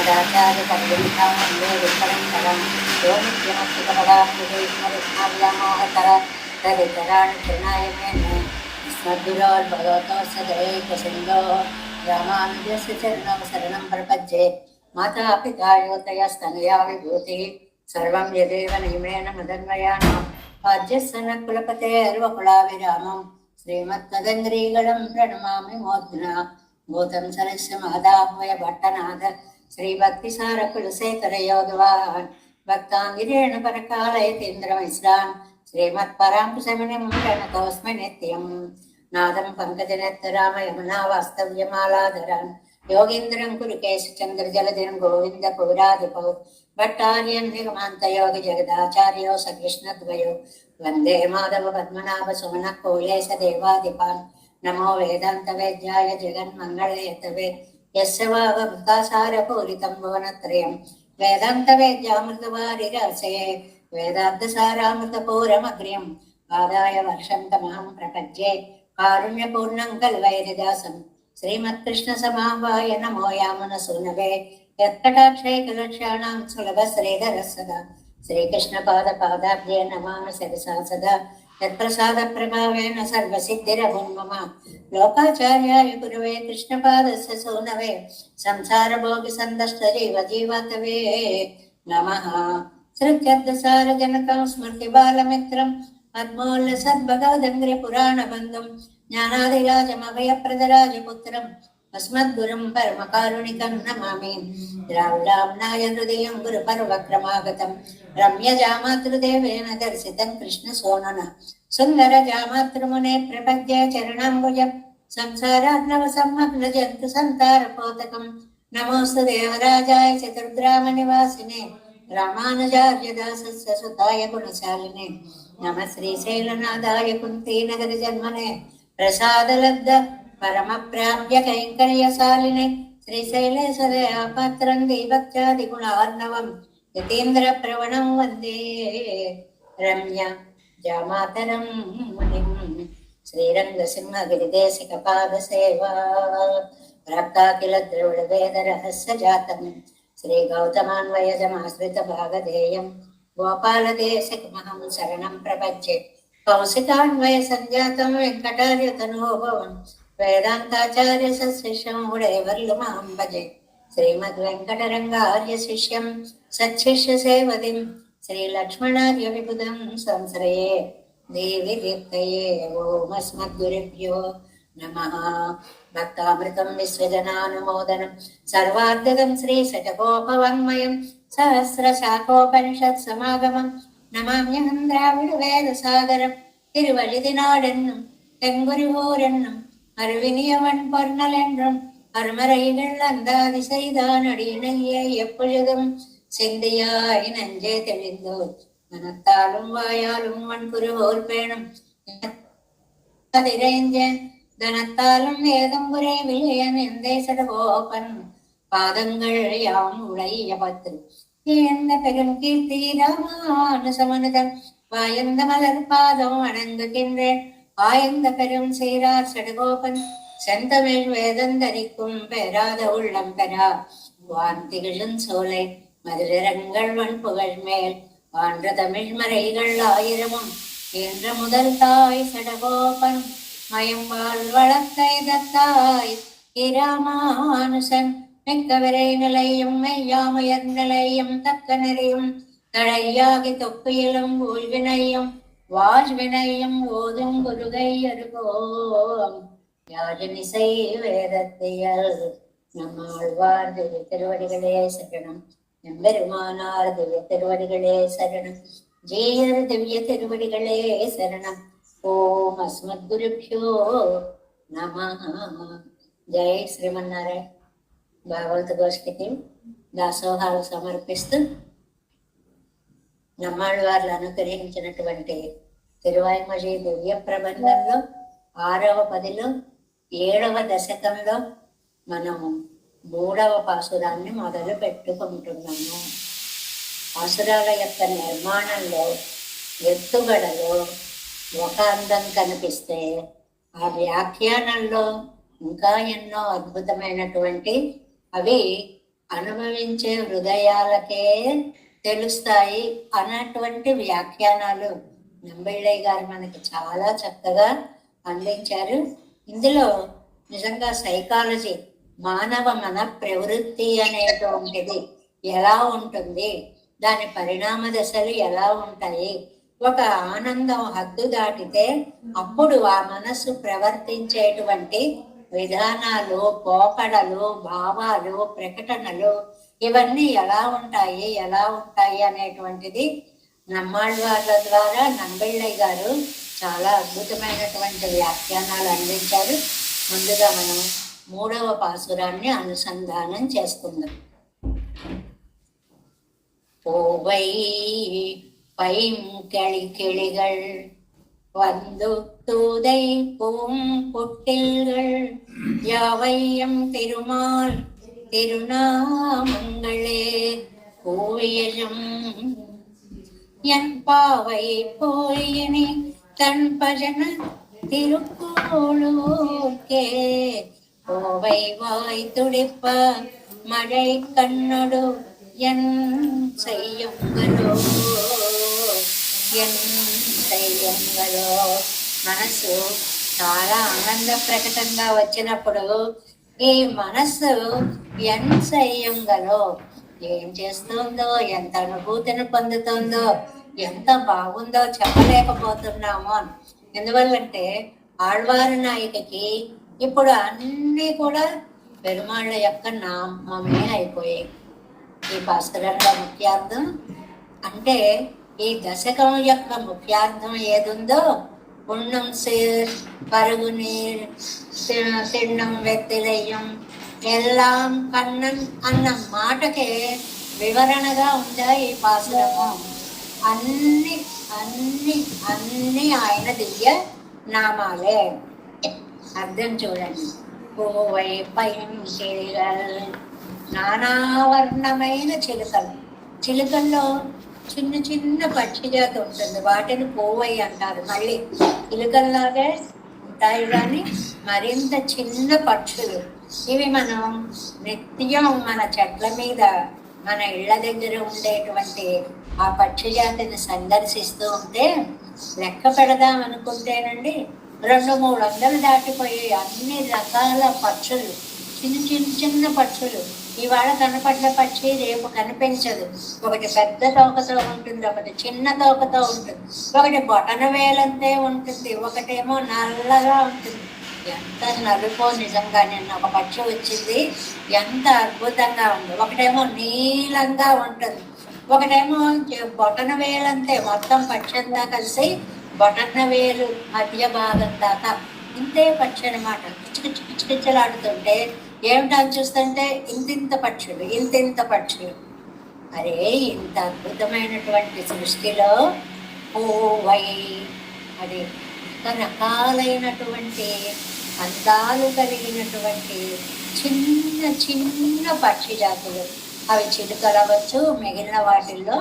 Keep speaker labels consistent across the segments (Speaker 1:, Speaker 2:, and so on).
Speaker 1: श्रीमदाचार्यपर्यन्तां वन्दे गुरुपरम्परां यो नित्यमच्युतपदाम्बुजयुग्मरुक्माव्यामोहतर तदितराणि तृणाय मेने अस्मद्गुरोर्भगवतोऽस्य दयैकसिन्धो रामानुजस्य चरणौ शरणं प्रपद्ये माता पिता योतयस्तनया विभूतिः सर्वं यदेव नियमेन मदन्वयानां वाज्यस्य न कुलपतेर्वकुलाभिरामं श्रीमत्तदङ्ग्रीगणं प्रणमामि मूर्ध्ना भूतं सरस्य महदाह्वय भट्टनाथ श्रीभक्तिसार कुलशेखर योगवान् भक्ताङ्गिरेण परकालयतीन्द्रमिश्रान् श्रीमत्पराङ्कुशमुनिं प्रणतोऽस्मि नित्यं नादं पङ्कजनेत्रराम यमुना वास्तव्यमालाधरान् योगीन्द्रं कुरुकेशचन्द्रजलधिं गोविन्द पौराधिपौ भट्टार्यं निगमान्तयोगि जगदाचार्यो सकृष्णद्वयो वन्दे माधव पद्मनाभ सुमनः कोलेश देवाधिपान् नमो वेदांत वेद्याय जगन्मङ्गलयतवे यस्य वागभृतासारपूरितं भुवनत्रयं वेदांत वेद्यामृतवारिरसये वेदान्तसारामृतपूरमग्र्यं आदाय वर्षन्तमहं प्रपद्ये कारुण्यपूर्णं कल्वैरिदासं श्रीमत्कृष्णसमावाय नमो यामुनसूनवे यत्कटाक्षैकलक्ष्याणां सुलभश्रीधरः सदा श्रीकृष्णपादपादाब्जे नमामि शिरसा सदा यत्प्रसादप्रभावेन सर्वसिद्धिरभून्मम लोकाचार्याय गुरवे कृष्णपादस्य सूनवे संसारभोगिसन्दष्टजीवजीवतवे नमः श्रुत्यर्थसारजनकं स्मृतिबालमित्रं पद्मोल्लसद्भगवदङ्घ्रिपुराणबन्धुं ज्ञानादिराजमभयप्रदराजपुत्रम् अस्मद्गुरुं परमकारुणिकं नमामि द्राविडाम्नाय हृदयं गुरुपर्वक्रमागतं रम्यजामातृदेवेन दर्शितं कृष्णसोनन सुन्दरजामातृमुने प्रपद्ये चरणाम्बुज संसारार्णवसम्मग्नजन्तु सन्तारपोतकं नमोऽस्तु देवराजाय चतुर्ग्रामनिवासिने रामानुजार्यदासस्य सुताय गुणशालिने नमः श्रीशैलनाथाय कुन्तीनगरजन्मने प्रसादलब्ध परमप्राप्य कैङ्कर्यशालिने श्रीशैलेशदयापात्रं दीभक्त्यादिगुणार्णवं यतीन्द्रप्रवणं वन्दे रम्य जामातरं मुनिं श्रीरङ्गसिंहगिरिदेशिकपादसेवा प्राप्ताखिल द्रविडवेदरहस्यजातं श्रीगौतमान्वयजमाश्रितभागधेयं गोपालदेशिकमहं शरणं प्रपद्ये कौशिकान्वयसञ्जातं वेङ्कटार्यतनोभवं वेदान्ताचार्य सशिष्यं उडयवर्लुमां भजे श्रीमद्वेङ्कटरङ्गार्य शिष्यं सच्छिष्यसेवतिं श्रीलक्ष्मणार्यविबुधं संश्रये देवी दीप्तये ॐ अस्मद्गुरुभ्यो नमः भक्तामृतं विश्वजनानुमोदनं सर्वार्धदं श्रीशतकोपवाङ्मयं सहस्रशाखोपनिषत्समागमं नमाम्यहं द्राविडवेदसागरं तिरुवழிதினாடென்னும் தெங்குருகூரென்னும் அருவினியவன் பொன்னலென்றும் அருமறைகள் அந்தாதி செய்தான் அடியினையே எப்பொழுதும் சிந்தியாய் நெஞ்சே தெளிந்தோர் மனத்தாலும் வாயாலும் வன்குருவோர் பேணும் அதிரைஞ்சேன் தனத்தாலும் ஏதும் குறைவில்லையன் எந்தே சடகோபன் பாதங்கள் யாம் உடைய பத்து எந்த பெரும் கீர்த்தி ராமானுசமனுதன் வாயந்த மலர் பாதம் வணங்குகின்றேன் ஆயந்த பெரும் சீரார் சடகோபன் செந்தமிழ் வேதந்தரிக்கும் பெறாத உள்ளம் பெறா வான் திகழும் சோலை மதுரங்கள் வன் புகழ் மேல் வான்ற தமிழ் மறைகள் ஆயிரமும் என்ற முதல் தாய் சடகோபன் மயம்பால் வளர்த்தை தத்தாய் இராமானுசன் மிக்க விரை நிலையும் மெய்யாமயர் நிலையும் தக்க நிறையும் தழையாகி தொப்பியிலும் ஊழ்வினையும் வாழ்வினையும் ஓதும் குருகை அருகோம் யாழிசை வேதத்தையல் நம்மாழ்வார் திவ்ய திருவடிகளே சரணம் எம்பெருமானார் திவ்ய திருவடிகளே சரணம் ஜீயர் திவ்ய திருவடிகளே சரணம் ఓం అస్మద్గురుభ్యో నమః. జై శ్రీమన్నారాయణ. భాగవత గోష్ఠికి దాసోహాలు సమర్పిస్తూ నమ్మాళ్ళవార్లు అనుగ్రహించినటువంటి తిరువాయిమొഴി దివ్య ప్రబంధంలో 6వ పదిలో 7వ దశకంలో మనము 3వ పాసురాన్ని మొదలు పెట్టుకుంటున్నాము. పాసురాల యొక్క నిర్మాణంలో ఎత్తుగడలో ఒక అందం కనిపిస్తే ఆ వ్యాఖ్యానంలో ఇంకా ఎన్నో అద్భుతమైనటువంటి అవి అనుభవించే హృదయాలకే తెలుస్తాయి అన్నటువంటి వ్యాఖ్యానాలు నంబిళ్ళయ్య గారు మనకి చాలా చక్కగా అందించారు. ఇందులో నిజంగా సైకాలజీ, మానవ మన ప్రవృత్తి అనేటువంటిది ఎలా ఉంటుంది, దాని పరిణామ దశలు ఎలా ఉంటాయి, ఒక ఆనందం హద్దు దాటితే అప్పుడు ఆ మనస్సు ప్రవర్తించేటువంటి విధానాలు, పోకడలు, భావాలు, ప్రకటనలు ఇవన్నీ ఎలా ఉంటాయి అనేటువంటిది నమ్మాళ్ళవార్ల ద్వారా నంబిళ్ళయ్య గారు చాలా అద్భుతమైనటువంటి వ్యాఖ్యానాలు అందించారు. ముందుగా మనం 3వ పాసురాన్ని అనుసంధానం చేసుకుందాం. പൂവൈ പൈങ്കിളികൾ വന്നു തൂതൈ പൂം പൊട്ടിൽകൾ യാവയ്യം തിരുമാൽ തിരുനാമങ്ങളെ പൂവിയലും എൻ പാവൈ പോയിനി തൻ ഭജന തിരുക്കോളൂർക്കേ പൂവൈ വായ് തുടിപ്പ മഴை കണ്ണൊടു என் செய்யுங்களோ మనసు చాలా ఆనంద ప్రకటనగా వచ్చినప్పుడు ఈ మనస్సు ఎన్ చెయ్యంగలో ఏం చేస్తుందో, ఎంత అనుభూతిని పొందుతుందో, ఎంత బాగుందో చెప్పలేకపోతున్నామో. ఎందువల్లంటే ఆళ్వారు నాయకకి ఇప్పుడు అన్నీ కూడా పెరుమాళ్ళ యొక్క నామమే అయిపోయాయి. ఈ పాసురంలో ముఖ్యార్థం అంటే ఈ దశకం యొక్క ముఖ్యార్థం ఏదుందో, ఉన్నం సేర్ పరుగు నీర్ తిండం వెత్తిలయ్యం ఎల్లాం కన్నం అన్న మాటకే వివరణగా ఉందా ఈ పాసురము. అన్ని అన్ని అన్ని ఆయన దివ్య నామాలే. అర్థం చూడండి. పూవై పైన నానావర్ణమైన చిలుకలు, చిలుకల్లో చిన్న చిన్న పక్షి జాతి ఉంటుంది, వాటిని పూవై అంటారు. మళ్ళీ చిలుకల్లాగే ఉంటాయి కానీ మరింత చిన్న పక్షులు. ఇవి మనం నిత్యం మన చెట్ల మీద, మన ఇళ్ల దగ్గర ఉండేటువంటి ఆ పక్షి జాతిని సందర్శిస్తూ ఉంటే లెక్క పెడదాం అనుకుంటేనండి 200-300 దాటిపోయి అన్ని రకాల పక్షులు, చిన్న చిన్న చిన్న పక్షులు. ఇవాళ కనపడ్డ పక్షి రేపు కనిపించదు. ఒకటి పెద్ద తోకతో ఉంటుంది, ఒకటి చిన్న తోకతో ఉంటుంది, ఒకటి బొటన వేలంతే ఉంటుంది, ఒకటేమో నల్లగా ఉంటుంది. ఎంత నలుపో నిజంగా. నిన్న ఒక పక్షి వచ్చింది, ఎంత అద్భుతంగా ఉంది. ఒకటేమో నీలంగా ఉంటుంది, ఒకటేమో బొటన వేలంతే, మొత్తం పక్షి అంతా కలిసి బొటన వేలు మధ్య భాగం దాకా ఇంతే పక్షి అనమాట. కిచకిచలాడుతుంటే ఏమిటని చూస్తుంటే ఇంతింత పక్షులు. అరే, ఇంత అద్భుతమైనటువంటి సృష్టిలో పూవై అది రకరకాలైనటువంటి అందాలు కలిగినటువంటి చిన్న చిన్న పక్షి జాతులు. అవి చిలుకలు అవ్వచ్చు, మిగిలిన వాటిల్లో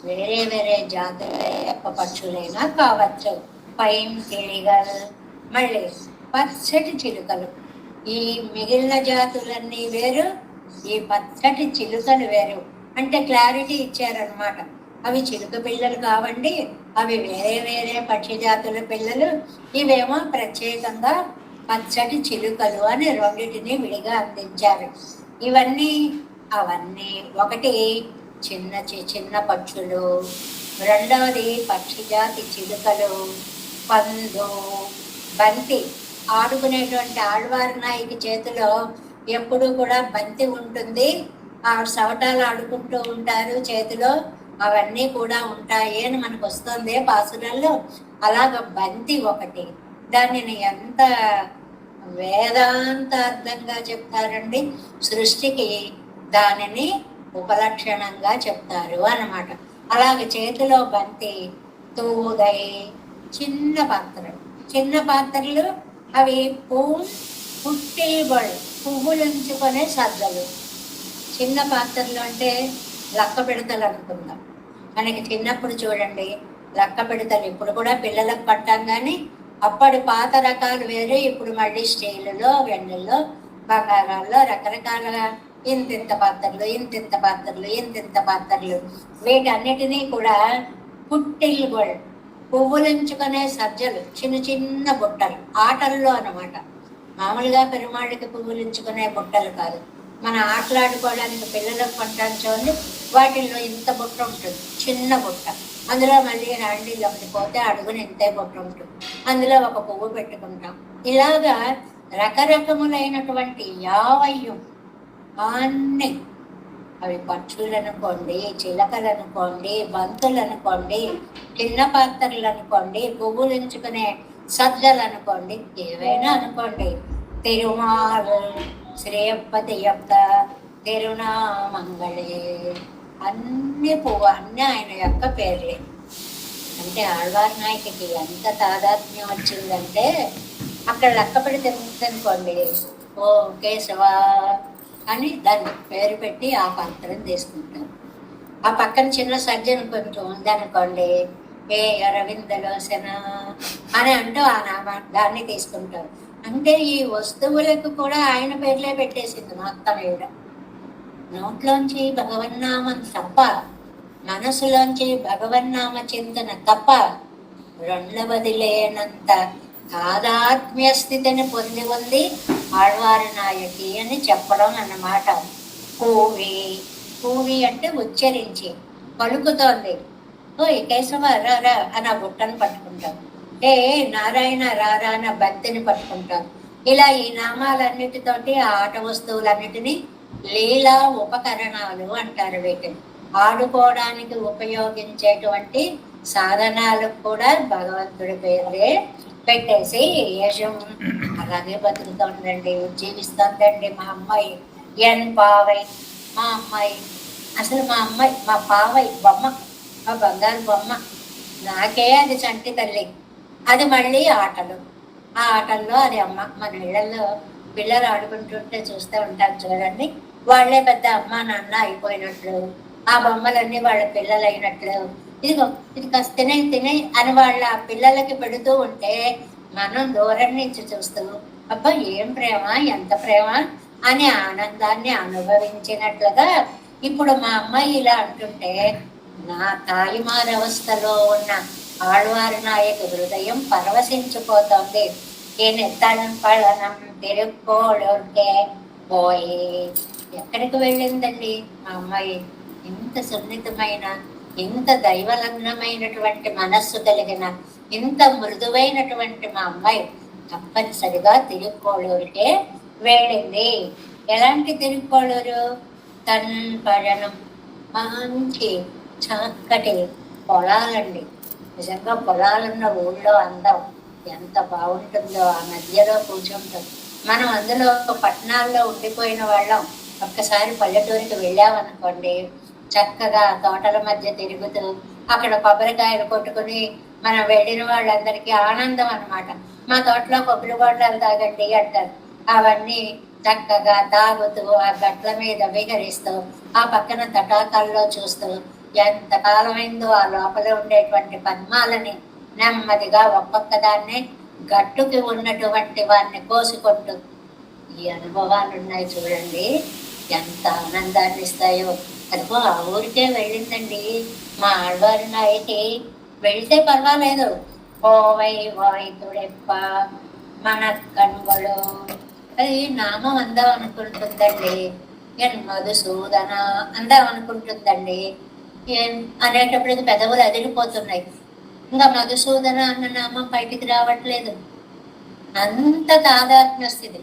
Speaker 1: వేరే వేరే జాతుల యొక్క పక్షులైనా కావచ్చు. పైం కిళిగల్, మళ్ళీ పచ్చటి చిలుకలు. ఈ మిగిలిన జాతులన్నీ వేరు, ఈ పచ్చటి చిలుకలు వేరు. అంటే క్లారిటీ ఇచ్చారనమాట. అవి చిలుక పిల్లలు కావండి, అవి వేరే వేరే పక్షి జాతుల పిల్లలు, ఇవేమో ప్రత్యేకంగా పచ్చటి చిలుకలు అని రెండింటిని విడిగా అందించారు. ఇవన్నీ అవన్నీ ఒకటి చిన్న చిన్న పక్షులు, రెండవది పక్షి జాతి చిలుకలు, పందు, బంతి. ఆడుకునేటువంటి ఆళ్వారి నాయకి చేతిలో ఎప్పుడు కూడా బంతి ఉంటుంది, ఆ సవటాలు ఆడుకుంటూ ఉంటారు చేతిలో. అవన్నీ కూడా ఉంటాయి అని మనకు వస్తుంది పాసురాల్లో. అలాగ బంతి ఒకటి. దానిని ఎంత వేదాంతార్థంగా చెప్తారండి. సృష్టికి దానిని ఉపలక్షణంగా చెప్తారు అన్నమాట. అలాగే చేతిలో బంతి, తూదై, చిన్న పాత్రలు అవి పుట్టేబడు పువ్వులుంచుకునే సద్దలు. చిన్న పాత్రలు అంటే లక్క పిడతలు అనుకుందాం. మనకి చిన్నప్పుడు చూడండి లక్క పిడతలు ఇప్పుడు కూడా పిల్లలకు పట్టాం, కానీ అప్పటి పాత రకాలు వేరే. ఇప్పుడు మళ్ళీ స్టీలులో, వెన్నెల్లో, బంగారాల్లో రకరకాల ఇంతింత పాత్రలు, ఇంతింత పాత్రలు, ఇంతింత పాత్రలు. వీటన్నిటినీ కూడా పుట్టిల్లు కూడా పువ్వులుంచుకునే సజ్జలు, చిన్న చిన్న బుట్టలు, ఆటల్లో అన్నమాట. మామూలుగా పెరుమాళ్ళకి పువ్వులుంచుకునే బుట్టలు కాదు, మన ఆటలాడుకోవడానికి పిల్లలకు కొంటాను చూడండి, వాటిల్లో ఇంత బుట్ట ఉంటుంది, చిన్న బుట్ట. అందులో మళ్ళీ హ్యాండిల్ ఒకటి పోతే అడుగున ఇంతే బుట్ట ఉంటుంది, అందులో ఒక పువ్వు పెట్టుకుంటాం. ఇలాగా రకరకములైనటువంటి యావయ్యం అన్నీ, అవి పక్షులు అనుకోండి, చిలకలు అనుకోండి, బంతులు అనుకోండి, చిన్న పాత్రలు అనుకోండి, పువ్వులు ఎంచుకునే సజ్జలు అనుకోండి, ఏవైనా అనుకోండి. తిరుమాల్ శ్రేయప్పతి యొక్క తిరునామంగళే, అన్ని పువ్వు, అన్నీ ఆయన యొక్క పేర్లే. అంటే ఆళ్వార్ నాయకుడికి ఎంత తాదాత్మ్యం వచ్చిందంటే, అక్కడ లెక్క పెడితే అనుకోండి, ఓ కేశవ అని దాన్ని పేరు పెట్టి ఆ పాత్రను తీసుకుంటారు. ఆ పక్కన చిన్న సజ్జను కొంచెం ఉందనుకోండి, ఏ అరవిందలోచన అని అంటూ ఆ దాన్ని తీసుకుంటారు. అంటే ఈ వస్తువులకు కూడా ఆయన పేర్లే పెట్టేసింది మొత్తం ఈవిడ. నోట్లోంచి భగవన్నామం తప్ప, మనసులోంచి భగవన్నామ చింతన తప్ప రెండవది లేనంత తాదాత్మ్య స్థితిని పొంది ఉంది ఆళ్వారి నాయకి అని చెప్పడం అన్నమాట. పూవి, పూవి అంటే ఉచ్చరించి పలుకుతోంది. ఓ కేశవ రారా అని ఆ బుట్టను పట్టుకుంటాం, ఏ నారాయణ రారా అని బంతిని పట్టుకుంటాం. ఇలా ఈ నామాలన్నిటితోటి ఆ ఆట వస్తువులన్నిటినీ లీలా ఉపకరణాలు అంటారు. వీటిని ఆడుకోవడానికి ఉపయోగించేటువంటి సాధనాలకు కూడా భగవంతుడి పేరే పెట్టేసి యశం అలాగే బతుకుతోందండి, జీవిస్తోందండి మా అమ్మాయి. ఎన్ పావై, మా అమ్మాయి, అసలు మా అమ్మాయి, మా పావై బొమ్మ, మా బంగారు బొమ్మ, నాకే అది చంటి తల్లి. అది మళ్ళీ ఆటలు, ఆ ఆటల్లో అది అమ్మ. మన ఇళ్లలో పిల్లలు ఆడుకుంటుంటే చూస్తూ ఉంటారు చూడండి, వాళ్ళే పెద్ద అమ్మ నాన్న అయిపోయినట్లు, ఆ బొమ్మలన్నీ వాళ్ళ పిల్లలు అయినట్లు. ఇదిగో ఇది కాస్త తినే తినే అని వాళ్ళ పిల్లలకి పెడుతూ ఉంటే మనం దూరం నుంచి చూస్తూ అబ్బా ఏం ప్రేమ, ఎంత ప్రేమ అని ఆనందాన్ని అనుభవించినట్లుగా ఇప్పుడు మా అమ్మాయి ఇలా అంటుంటే నా తాయిమారవస్థలో ఉన్న ఆళ్వారి నాయకు హృదయం పరవశించిపోతుంది. పళనం తిరుక్కోళే పోయి ఎక్కడికి వెళ్ళిందండి మా అమ్మాయి? ఇంత సున్నితమైన, ఇంత దైవలగ్నమైనటువంటి మనస్సు కలిగిన, ఇంత మృదువైనటువంటి మా అమ్మాయి తప్పనిసరిగా తిరుక్కోళూరుకే వెళ్ళింది. ఎలాంటి తిరుక్కోళూరు? తన్ పഴనం, మంచి చక్కటి పొలాలండి. నిజంగా పొలాలున్న ఊళ్ళో అందం ఎంత బాగుంటుందో, ఆ మధ్యలో కూర్చుంటాం. మనం అందులో పట్టణాల్లో ఉండిపోయిన వాళ్ళం ఒక్కసారి పల్లెటూరికి వెళ్ళామనుకోండి, చక్కగా తోటల మధ్య తిరుగుతూ అక్కడ కొబ్బరికాయలు కొట్టుకుని మనం వెళ్ళిన వాళ్ళందరికీ ఆనందం అనమాట. మా తోటలో కొబ్బరి బొండాలు తాగండి అంటారు. అవన్నీ చక్కగా తాగుతూ ఆ గట్ల మీద విహరిస్తూ ఆ పక్కన తటాకాల్లో చూస్తూ ఎంత కాలమైందో ఆ లోపల ఉండేటువంటి పద్మాలని నెమ్మదిగా ఒక్కొక్క దాన్ని గట్టుకి ఉన్నటువంటి వారిని కోసుకుంటూ ఈ అనుభవాలు ఉన్నాయి చూడండి, ఎంత ఆనందాన్ని ఇస్తాయో. అదిగో ఆ ఊరికే వెళ్ళిందండి మా ఆళ్వారి నాయకి. వెళితే పర్వాలేదు, పోవై వాయితుడెప్ప మన కన్నులు, అది నామం అందాం అనుకుంటుందండి. ఎన్ మధుసూదన అందాం అనుకుంటుందండి. అనేటప్పటికి పెదవులు అదిరిపోతున్నాయి. ఇంకా మధుసూదన అన్న నామం బయటికి రావట్లేదు. అంత తాదాత్మ్య స్థితి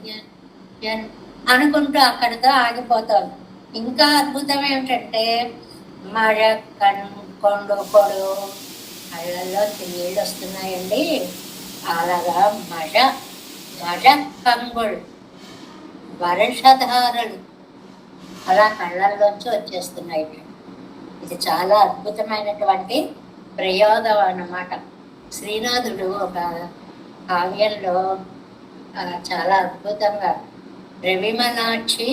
Speaker 1: అనుకుంటూ అక్కడితో ఆగిపోతాను. ఇంకా అద్భుతం ఏమిటంటే మഴ కొండు పొడు కళ్ళల్లో నీళ్ళు వస్తున్నాయండి. అలాగా మഴ కంగుడు వర్షధారలు అలా కళ్ళల్లోంచి వచ్చేస్తున్నాయి. ఇది చాలా అద్భుతమైనటువంటి ప్రయోగం అన్నమాట. శ్రీనాథుడు ఒక కావ్యంలో చాలా అద్భుతంగా రవిమనాక్షి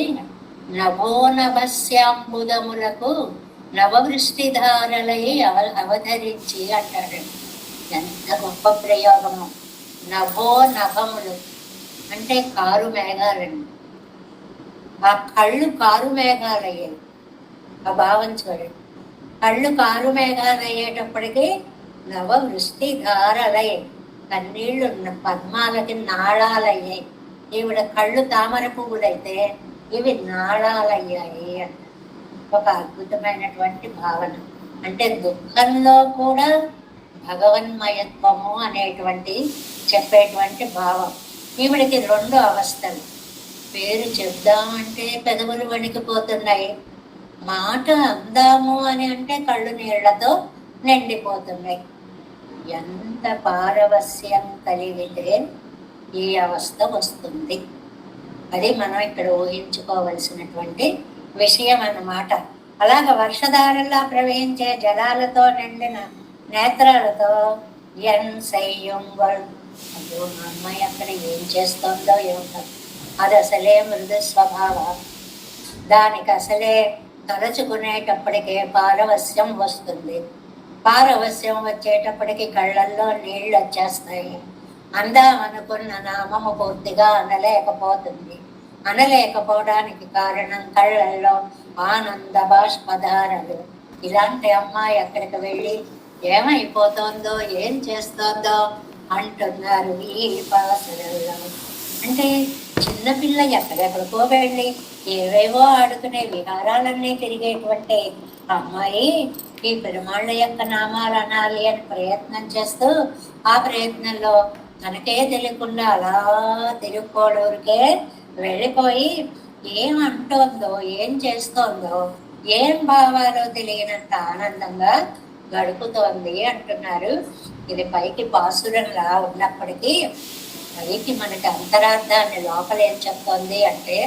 Speaker 1: నభోనభస్యాంబుదములకు నవవృష్టిధారలై అవతరించి అంటాడు. ఎంత గొప్ప ప్రయోగము! నభో నభములు అంటే కారు మేఘాలండి. ఆ కళ్ళు కారు మేఘాలయ్యాయి. ఆ భావం చూడండి. కళ్ళు కారు మేఘాలు అయ్యేటప్పటికి నవవృష్టి ధారలయ్యాయి. కన్నీళ్లు పద్మాలకి నాళాలయ్యాయి. ఈవిడ కళ్ళు తామర పువ్వులైతే ఇవి నాళాలయ్యాయి అంట. ఒక అద్భుతమైనటువంటి భావన. అంటే దుఃఖంలో కూడా భగవన్మయత్వము అనేటువంటి చెప్పేటువంటి భావం. ఈవిడికి 2 అవస్థలు. పేరు చెప్దామంటే పెదవులు వణికిపోతున్నాయి, మాట అందాము అని అంటే కళ్ళు నీళ్లతో నిండిపోతున్నాయి. ఎంత పారవస్యం కలిగితే ఈ అవస్థ వస్తుంది, అది మనం ఇక్కడ ఊహించుకోవలసినటువంటి విషయం అన్నమాట. అలాగ వర్షధారల్లా ప్రవహించే జలాలతో నిండిన నేత్రాలతో అయ్యో మా అమ్మాయి అక్కడ ఏం చేస్తుందో ఏమిటో, అది అసలే మృదు స్వభావం, దానికి అసలే తలుచుకునేటప్పటికే పారవస్యం వస్తుంది. పారవస్యం వచ్చేటప్పటికి కళ్ళల్లో నీళ్ళు వచ్చేస్తాయి. అందామనుకున్న నామము పూర్తిగా అనలేకపోతుంది. అనలేకపోవడానికి కారణం కళ్ళల్లో ఆనంద బాష్పధారలు. ఇలాంటి అమ్మాయి అక్కడికి వెళ్ళి ఏమైపోతుందో ఏం చేస్తోందో అంటున్నారు ఈ పాసరల్లో. అంటే చిన్నపిల్ల ఎక్కడెక్కడికో వెళ్ళి ఏవేవో ఆడుకునే విహారాలన్నీ తిరిగేటువంటి అమ్మాయి ఈ పెరుమాళ్ళ యొక్క నామాలు అనాలి అని ప్రయత్నం చేస్తూ ఆ ప్రయత్నంలో తనకే తెలియకుండా అలా తిరుక్కోడూరికే వెళ్ళిపోయి ఏం అంటోందో ఏం చేస్తోందో ఏం భావాలో తెలియనంత ఆనందంగా గడుపుతోంది అంటున్నారు. ఇది పైకి పాసురంలా ఉన్నప్పటికీ పైకి మనకి అంతరార్థాన్ని లోపల ఏం చెప్తోంది అంటే,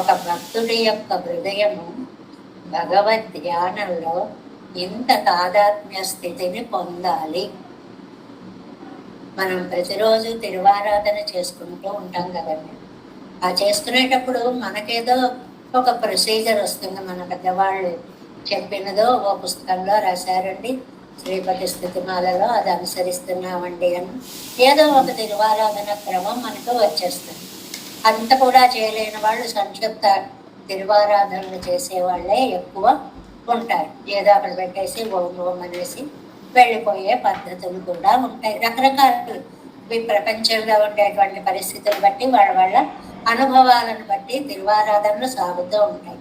Speaker 1: ఒక భక్తుడి యొక్క హృదయము భగవద్ ధ్యానంలో ఇంత తాదాత్మ్య స్థితిని పొందాలి. మనం ప్రతిరోజు తిరువారాధన చేసుకుంటూ ఉంటాం కదండి. ఆ చేసుకునేటప్పుడు మనకేదో ఒక ప్రొసీజర్ వస్తుంది. మన పెద్దవాళ్ళు చెప్పినదో ఓ పుస్తకంలో రాశారండి, శ్రీపతి స్థితిమాలలో అది అనుసరిస్తున్నామండి అని ఏదో ఒక తిరువారాధన క్రమం మనకు వచ్చేస్తుంది. అంత కూడా చేయలేని వాళ్ళు సంక్షిప్త తిరువారాధనలు చేసేవాళ్ళే ఎక్కువ ఉంటారు. ఏదో అక్కడ పెట్టేసి ఓం ఓం అనేసి వెళ్ళిపోయే పద్ధతులు కూడా ఉంటాయి. రకరకాలు ఈ ప్రపంచంలో ఉండేటువంటి పరిస్థితులు బట్టి వాళ్ళ వాళ్ళ అనుభవాలను బట్టి తిరువారాధనలు సాగుతూ ఉంటాయి.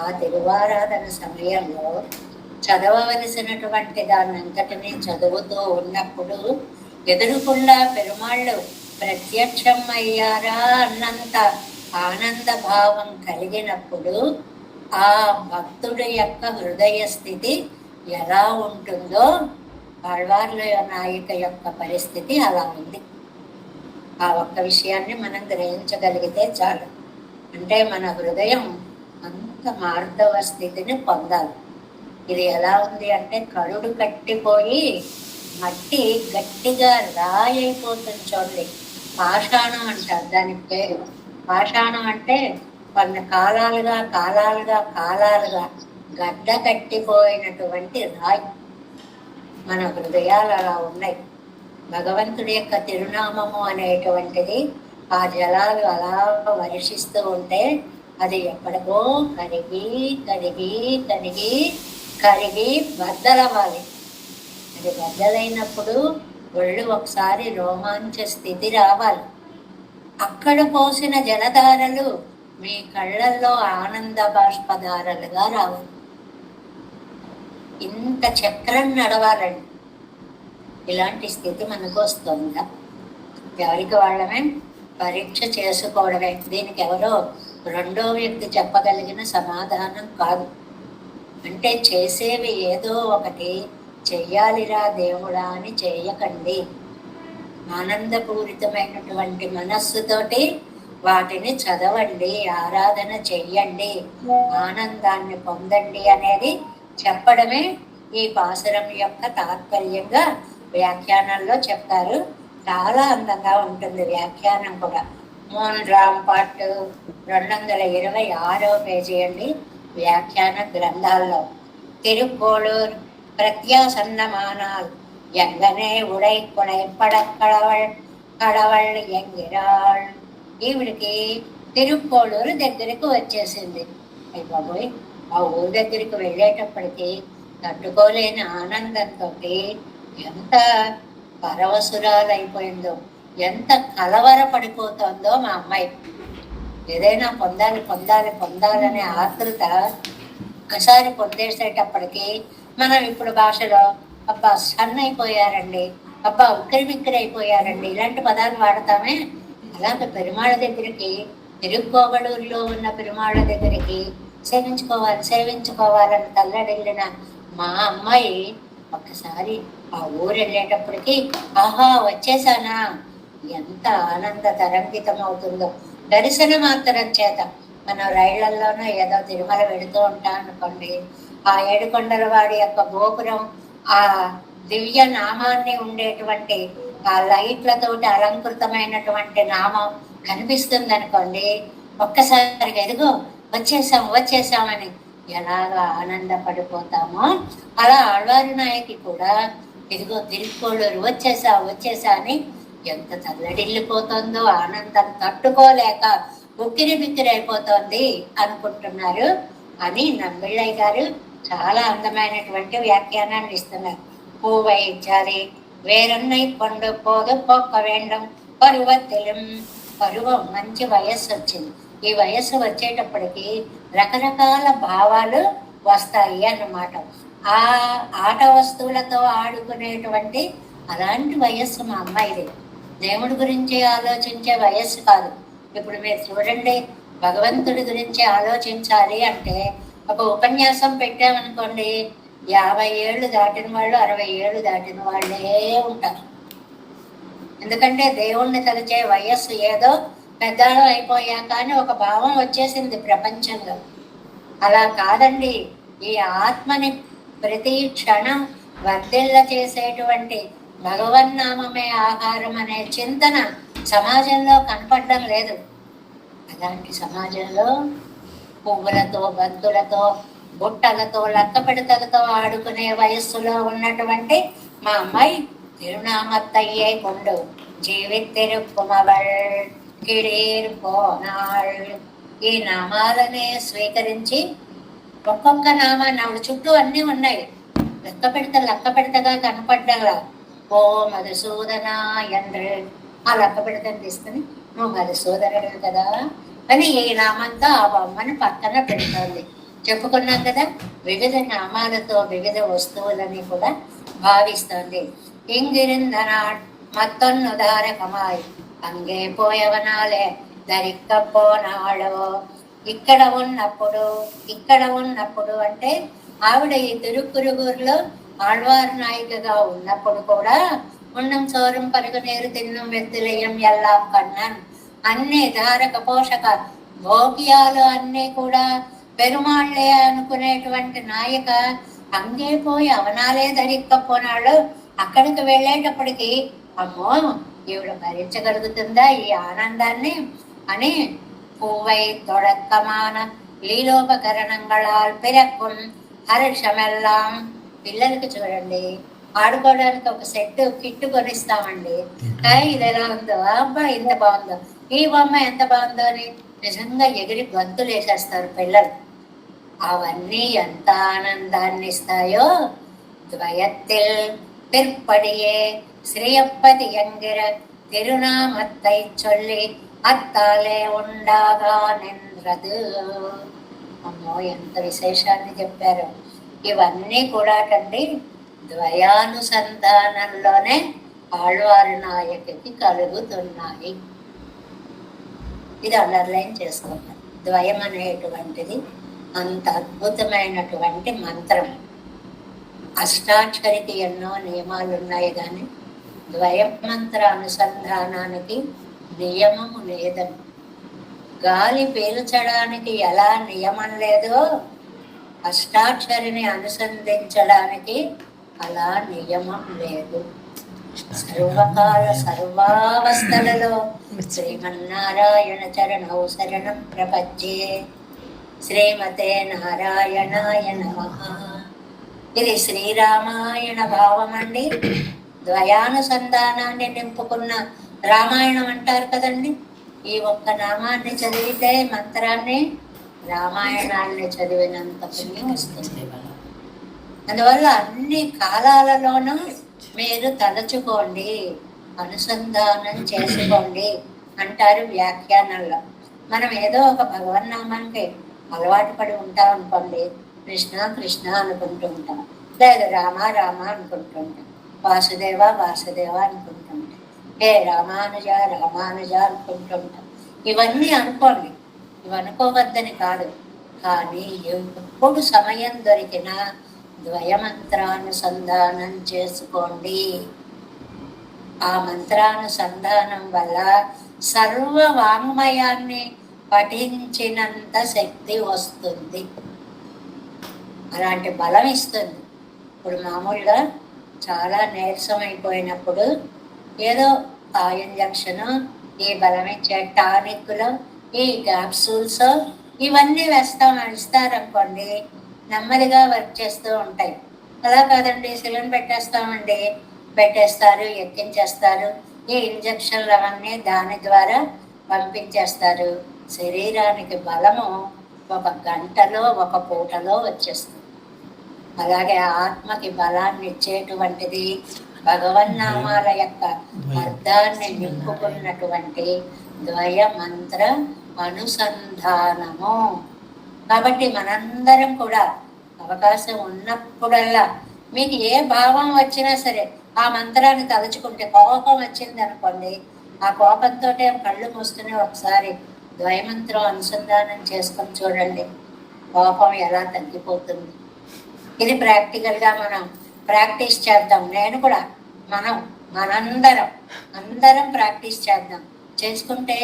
Speaker 1: ఆ తిరువారాధన సమయంలో చదవవలసినటువంటి దాన్ని అంతటినీ చదువుతూ ఉన్నప్పుడు ఎదురుకుండా పెరుమాళ్ళు ప్రత్యక్షం అయ్యారా అన్నంత ఆనంద భావం కలిగినప్పుడు ఆ భక్తుడి యొక్క హృదయ స్థితి ఎలా ఉంటుందో ఆళ్వార్ల నాయిక యొక్క పరిస్థితి అలా ఉంది. ఆ ఒక్క విషయాన్ని మనం గ్రహించగలిగితే చాలు. అంటే మన హృదయం అంత మార్దవ స్థితిని పొందాలి. ఇది ఎలా ఉంది అంటే కరుడు కట్టిపోయి మట్టి గట్టిగా రాయి అయిపోతుంది చూడండి. పాషాణం అంటారు దాని పేరు. పాషాణం అంటే కొన్ని కాలాలుగా గడ్డ కట్టిపోయినటువంటి రాయి. మన హృదయాలు అలా ఉన్నాయి. భగవంతుడి యొక్క తిరునామము అనేటువంటిది ఆ జలాలు అలా వర్షిస్తూ ఉంటే అది ఎప్పటికో కరిగి బద్దలవ్వాలి. అది బద్దలైనప్పుడు ఒళ్ళు ఒకసారి రోమాంచ స్థితి రావాలి. అక్కడ పోసిన జలధారలు మీ కళ్ళల్లో ఆనంద బాష్పధారలుగా రావాలి. ఇంత చక్రం నడవాలండి. ఇలాంటి స్థితి మనకు వస్తుందా? ఎవరికి వాళ్ళమే పరీక్ష చేసుకోవడమే. దీనికి ఎవరో రెండో వ్యక్తి చెప్పగలిగిన సమాధానం కాదు. అంటే చేసేవి ఏదో ఒకటి చెయ్యాలిరా దేవుడా అని చేయకండి. ఆనందపూరితమైనటువంటి మనస్సుతోటి వాటిని చదవండి, ఆరాధన చెయ్యండి, ఆనందాన్ని పొందండి అనేది చెప్పడమే ఈ పాసురం యొక్క తాత్పర్యంగా వ్యాఖ్యానంలో చెప్తారు. చాలా అందంగా ఉంటుంది వ్యాఖ్యానం కూడా. మోహన్ రామ్ పాట్ 226వ పేజీ అండి వ్యాఖ్యాన గ్రంథాల్లో. తిరుక్కోళూర్ ప్రత్యాసన్నమానాల్ ఎంగనే ఉడై కొడై పడక్కడవళ్ కడవళ్ ఎంగిరాళ్. ఈవిడికి తిరుక్కోడూరు దగ్గరికి వచ్చేసింది. అయ్య బాబోయ్, ఆ ఊరు దగ్గరికి వెళ్ళేటప్పటికి తట్టుకోలేని ఆనందంతో ఎంత పరవశురాలైపోయిందో, ఎంత కలవరపడిపోతుందో మా అమ్మాయి. ఏదైనా పొందాలి పొందాలి పొందాలనే ఆతృత ఒక్కసారి పొందేసేటప్పటికి మనం ఇప్పుడు భాషలో అబ్బా సన్ అయిపోయారండి, అబ్బా ఉక్కిరి బిక్కిరి అయిపోయారండి ఇలాంటి పదాలు వాడతామే. అలాగే పెరుమాళ్ళ దగ్గరికి, తిరుక్కోగలూరులో ఉన్న పెరుమాళ్ళ దగ్గరికి సేవించుకోవాలని తల్లడిల్లిన మా అమ్మాయి ఒక్కసారి ఆ ఊరు వెళ్ళేటప్పటికి ఆహా వచ్చేసానా, ఎంత ఆనంద తరంగితం అవుతుందో. దర్శన మాత్రం చేత మనం రైళ్లలోనూ ఏదో తిరుమల వెళుతూ ఉంటాం అనుకోండి, ఆ ఏడుకొండల వాడి యొక్క గోపురం, ఆ దివ్య నామాన్ని ఉండేటువంటి ఆ లైట్లతోటి అలంకృతమైనటువంటి నామం కనిపిస్తుంది అనుకోండి, ఒక్కసారిగా ఎదుగో వచ్చేసామని ఎలాగా ఆనందపడిపోతామో, అలా ఆళ్వారి నాయకి కూడా ఇదిగో తిరుక్కోళ్ళూరు వచ్చేసా అని ఎంత తల్లడిల్లిపోతుందో, ఆనందం తట్టుకోలేక ఉక్కిరి బిక్కిరి అయిపోతోంది అనుకుంటున్నారు అని నమ్మిళ్ళయ్య గారు చాలా అందమైనటువంటి వ్యాఖ్యానాన్ని ఇస్తున్నారు. పూవై జారి వేరన్నై పండు పోదు పొక్క వేండం పరువత్తిలం. పరువం మంచి వయస్సు వచ్చింది. ఈ వయస్సు వచ్చేటప్పటికి రకరకాల భావాలు వస్తాయి అన్నమాట. ఆ ఆట వస్తువులతో ఆడుకునేటువంటి అలాంటి వయస్సు మా అమ్మాయిది. దేవుడి గురించి ఆలోచించే వయస్సు కాదు. ఇప్పుడు మీరు చూడండి, భగవంతుడి గురించి ఆలోచించాలి అంటే ఒక ఉపన్యాసం పెట్టామనుకోండి, 50 ఏళ్ళు దాటిన వాళ్ళు 60 ఏళ్ళు దాటిన వాళ్ళే ఉంటారు. ఎందుకంటే దేవుణ్ణి తలిచే వయస్సు ఏదో పెద్దవాళ్ళు అయిపోయాక అని ఒక భావం వచ్చేసింది ప్రపంచంలో. అలా కాదండి, ఈ ఆత్మని ప్రతి క్షణం వర్ధిల్ల చేసేటువంటి భగవన్నామమే ఆహారం అనే చింతన సమాజంలో కనపడడం లేదు. అలాంటి సమాజంలో పువ్వులతో, బంతులతో, బుట్టలతో, లక్క పిడతలతో ఆడుకునే వయస్సులో ఉన్నటువంటి మా అమ్మాయి తిరునామత్తయ్యే కొండు జీవితిరుక్కుమవళ్ కిడీర్ పోనాళ్. ఈ నామాలనే స్వీకరించి ఒక్కొక్క నామాన్ని ఆవిడ చుట్టూ అన్నీ ఉన్నాయి. లక్క పెడతగా కనపడ్డగా ఓ మధుసూదన ఎండ్రు, ఆ లక్క పెడతని తీసుకుని నువ్వు మధుసూదనుడు కదా అని ఈ నామంతో ఆ బొమ్మని పక్కన పెడుతోంది. చెప్పుకున్నాం కదా, వివిధ నామాలతో వివిధ వస్తువులని కూడా భావిస్తోంది. ఇంగిరిందనాడ్ మత్తొన్ను ధారకమాయ్ అంగే పోయవనాలే ధరిక్కపోనాడో. ఇక్కడ ఉన్నప్పుడు అంటే ఆవిడ ఈ తిరుక్కురుగురులో ఆళ్వారు నాయికగా ఉన్నప్పుడు కూడా ఉన్నం చోరం పరుగు నీరు తిన్నం వెత్తిలయం ఎల్లాం కన్నాన్ అన్ని ధారక పోషక భోగ్యాలు అన్నీ కూడా పెరుమాళ్లే అనుకునేటువంటి నాయక అంగే పోయి అవనాలే ధరిక్కపోనాడు. అక్కడికి వెళ్ళేటప్పటికి అమ్మో ఈవిడ భరించగలుగుతుందా ఈ ఆనందాన్ని అని పూవై తొడక్కమాన లీలోపకరణంగళాల్ పిరక్కుం హర్షమెల్లాం. పిల్లలకి చూడండి, ఆడుకోవడానికి ఒక సెట్ కిట్టు కొనిస్తామండి. ఇది ఎలా ఉందో, అబ్బా ఇంత బాగుందో, ఈ బొమ్మ ఎంత బాగుందో అని నిజంగా ఎగిరి గంతులు వేసేస్తారు పిల్లలు. అవన్నీ ఎంత ఆనందాన్ని ఇస్తాయో. ద్వయత్తిల్ తిరుపడియే శ్రీయప్పతి యంగిర తిరునామత్తై చొల్లి అత్తాలే ఉండగా నింద్రదు. అమ్మో ఎంత విశేషాన్ని చెప్పారు. ఇవన్నీ కూడా కండి ద్వయానుసంధానంలోనే ఆళ్వారు నాయకుడికి కలుగుతున్నాయి. ఇది అండర్లైన్ చేసుకున్నాం. ద్వయం అనేటువంటిది అంత అద్భుతమైనటువంటి మంత్రం. అష్టాక్షరికి ఎన్నో నియమాలు ఉన్నాయి, కానీ ద్వయం మంత్ర అనుసంధానానికి నియమము లేదని. గాలి పీల్చడానికి ఎలా నియమం లేదో అష్టాక్షరిని అనుసంధించడానికి అలా నియమం లేదు. సర్వకాల సర్వావస్థలలో శ్రీమన్నారాయణ చరణౌ శరణం ప్రపంచే. శ్రీమతే నారాయణాయ నమః. ఇది శ్రీరామాయణ భావం అండి. ద్వయానుసంధానాన్ని నింపుకున్న రామాయణం అంటారు కదండి. ఈ ఒక్క నామాన్ని చదివితే మంత్రాన్ని రామాయణాన్ని చదివినంత పుణ్యం వస్తుంది. అందువల్ల అన్ని కాలాలలోనూ మీరు తలచుకోండి, అనుసంధానం చేసుకోండి అంటారు వ్యాఖ్యానంలో. మనం ఏదో ఒక భగవన్నామానికి అలవాటు పడి ఉంటాం అనుకోండి, కృష్ణ కృష్ణ అనుకుంటూ ఉంటాం, లేదు రామ రామ అనుకుంటూ ఉంటాం, వాసుదేవ వాసుదేవ అనుకుంటూ ఉంటాం, హే రామానుజ రామానుజ అనుకుంటూ ఉంటాం. ఇవన్నీ అనుకోండి, ఇవి అనుకోవద్దని కాదు, కానీ ఎప్పుడు సమయం దొరికినా ద్వయమంత్రానుసంధానం చేసుకోండి. ఆ మంత్రానుసంధానం వల్ల సర్వ వాంగ్మయాన్ని పఠించినంత శక్తి వస్తుంది, అలాంటి బలం ఇస్తుంది. ఇప్పుడు మామూలుగా చాలా నీరసమైపోయినప్పుడు ఏదో ఆ ఇంజక్షను, ఈ బలం ఇచ్చే టానిక్లు, ఈ క్యాప్సూల్స్ ఇవన్నీ ఇస్తారనుకోండి, నెమ్మదిగా వర్క్ చేస్తూ ఉంటాయి. అలా కాదండి, సిలిండర్ పెట్టేస్తారు, ఎక్కించేస్తారు, ఈ ఇంజక్షన్లు అవన్నీ దాని ద్వారా పంపించేస్తారు. శరీరానికి బలము ఒక గంటలో ఒక పూటలో వచ్చేస్తుంది. అలాగే ఆత్మకి బలాన్ని ఇచ్చేటువంటిది భగవన్నామాల యొక్క అర్థాన్ని నింపుకున్నటువంటి ద్వయ మంత్ర అనుసంధానము. కాబట్టి మనందరం కూడా అవకాశం ఉన్నప్పుడల్లా మీకు ఏ భావం వచ్చినా సరే ఆ మంత్రాన్ని తలుచుకుంటే, కోపం వచ్చింది అనుకోండి, ఆ కోపంతో కళ్ళు మూసుకుని ఒకసారి ద్వయమంత్రం అనుసంధానం చేసుకొని చూడండి, కోపం ఎలా తగ్గిపోతుంది. ఇది ప్రాక్టికల్గా మనం ప్రాక్టీస్ చేద్దాం. నేను కూడా, మనందరం ప్రాక్టీస్ చేద్దాం. చేసుకుంటే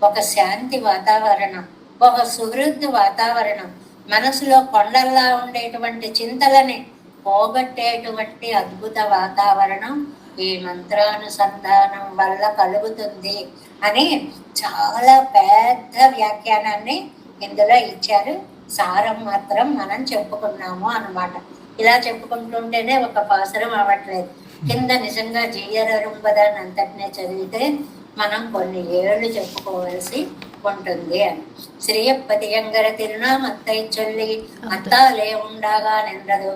Speaker 1: ఒక శాంతి వాతావరణం, ఒక సుహృద్ వాతావరణం, మనసులో కొండల్లా ఉండేటువంటి చింతలని పోగొట్టేటువంటి అద్భుత వాతావరణం ఈ మంత్రానుసంధానం వల్ల కలుగుతుంది అని చాలా పెద్ద వ్యాఖ్యానాన్ని ఇందులో ఇచ్చారు. సారం మాత్రం మనం చెప్పుకున్నాము అన్నమాట. ఇలా చెప్పుకుంటుంటేనే ఒక పాసరం అవ్వట్లేదు. కింద నిజంగా జీయరరుంబదాన్ని అంతటినే చదివితే మనం కొన్ని ఏళ్ళు చెప్పుకోవాల్సి ఉంటుంది అని. శ్రీయప్పతియంగర తిరునామత్తై చొల్లి అత్తాలే ఉండగా నిండదు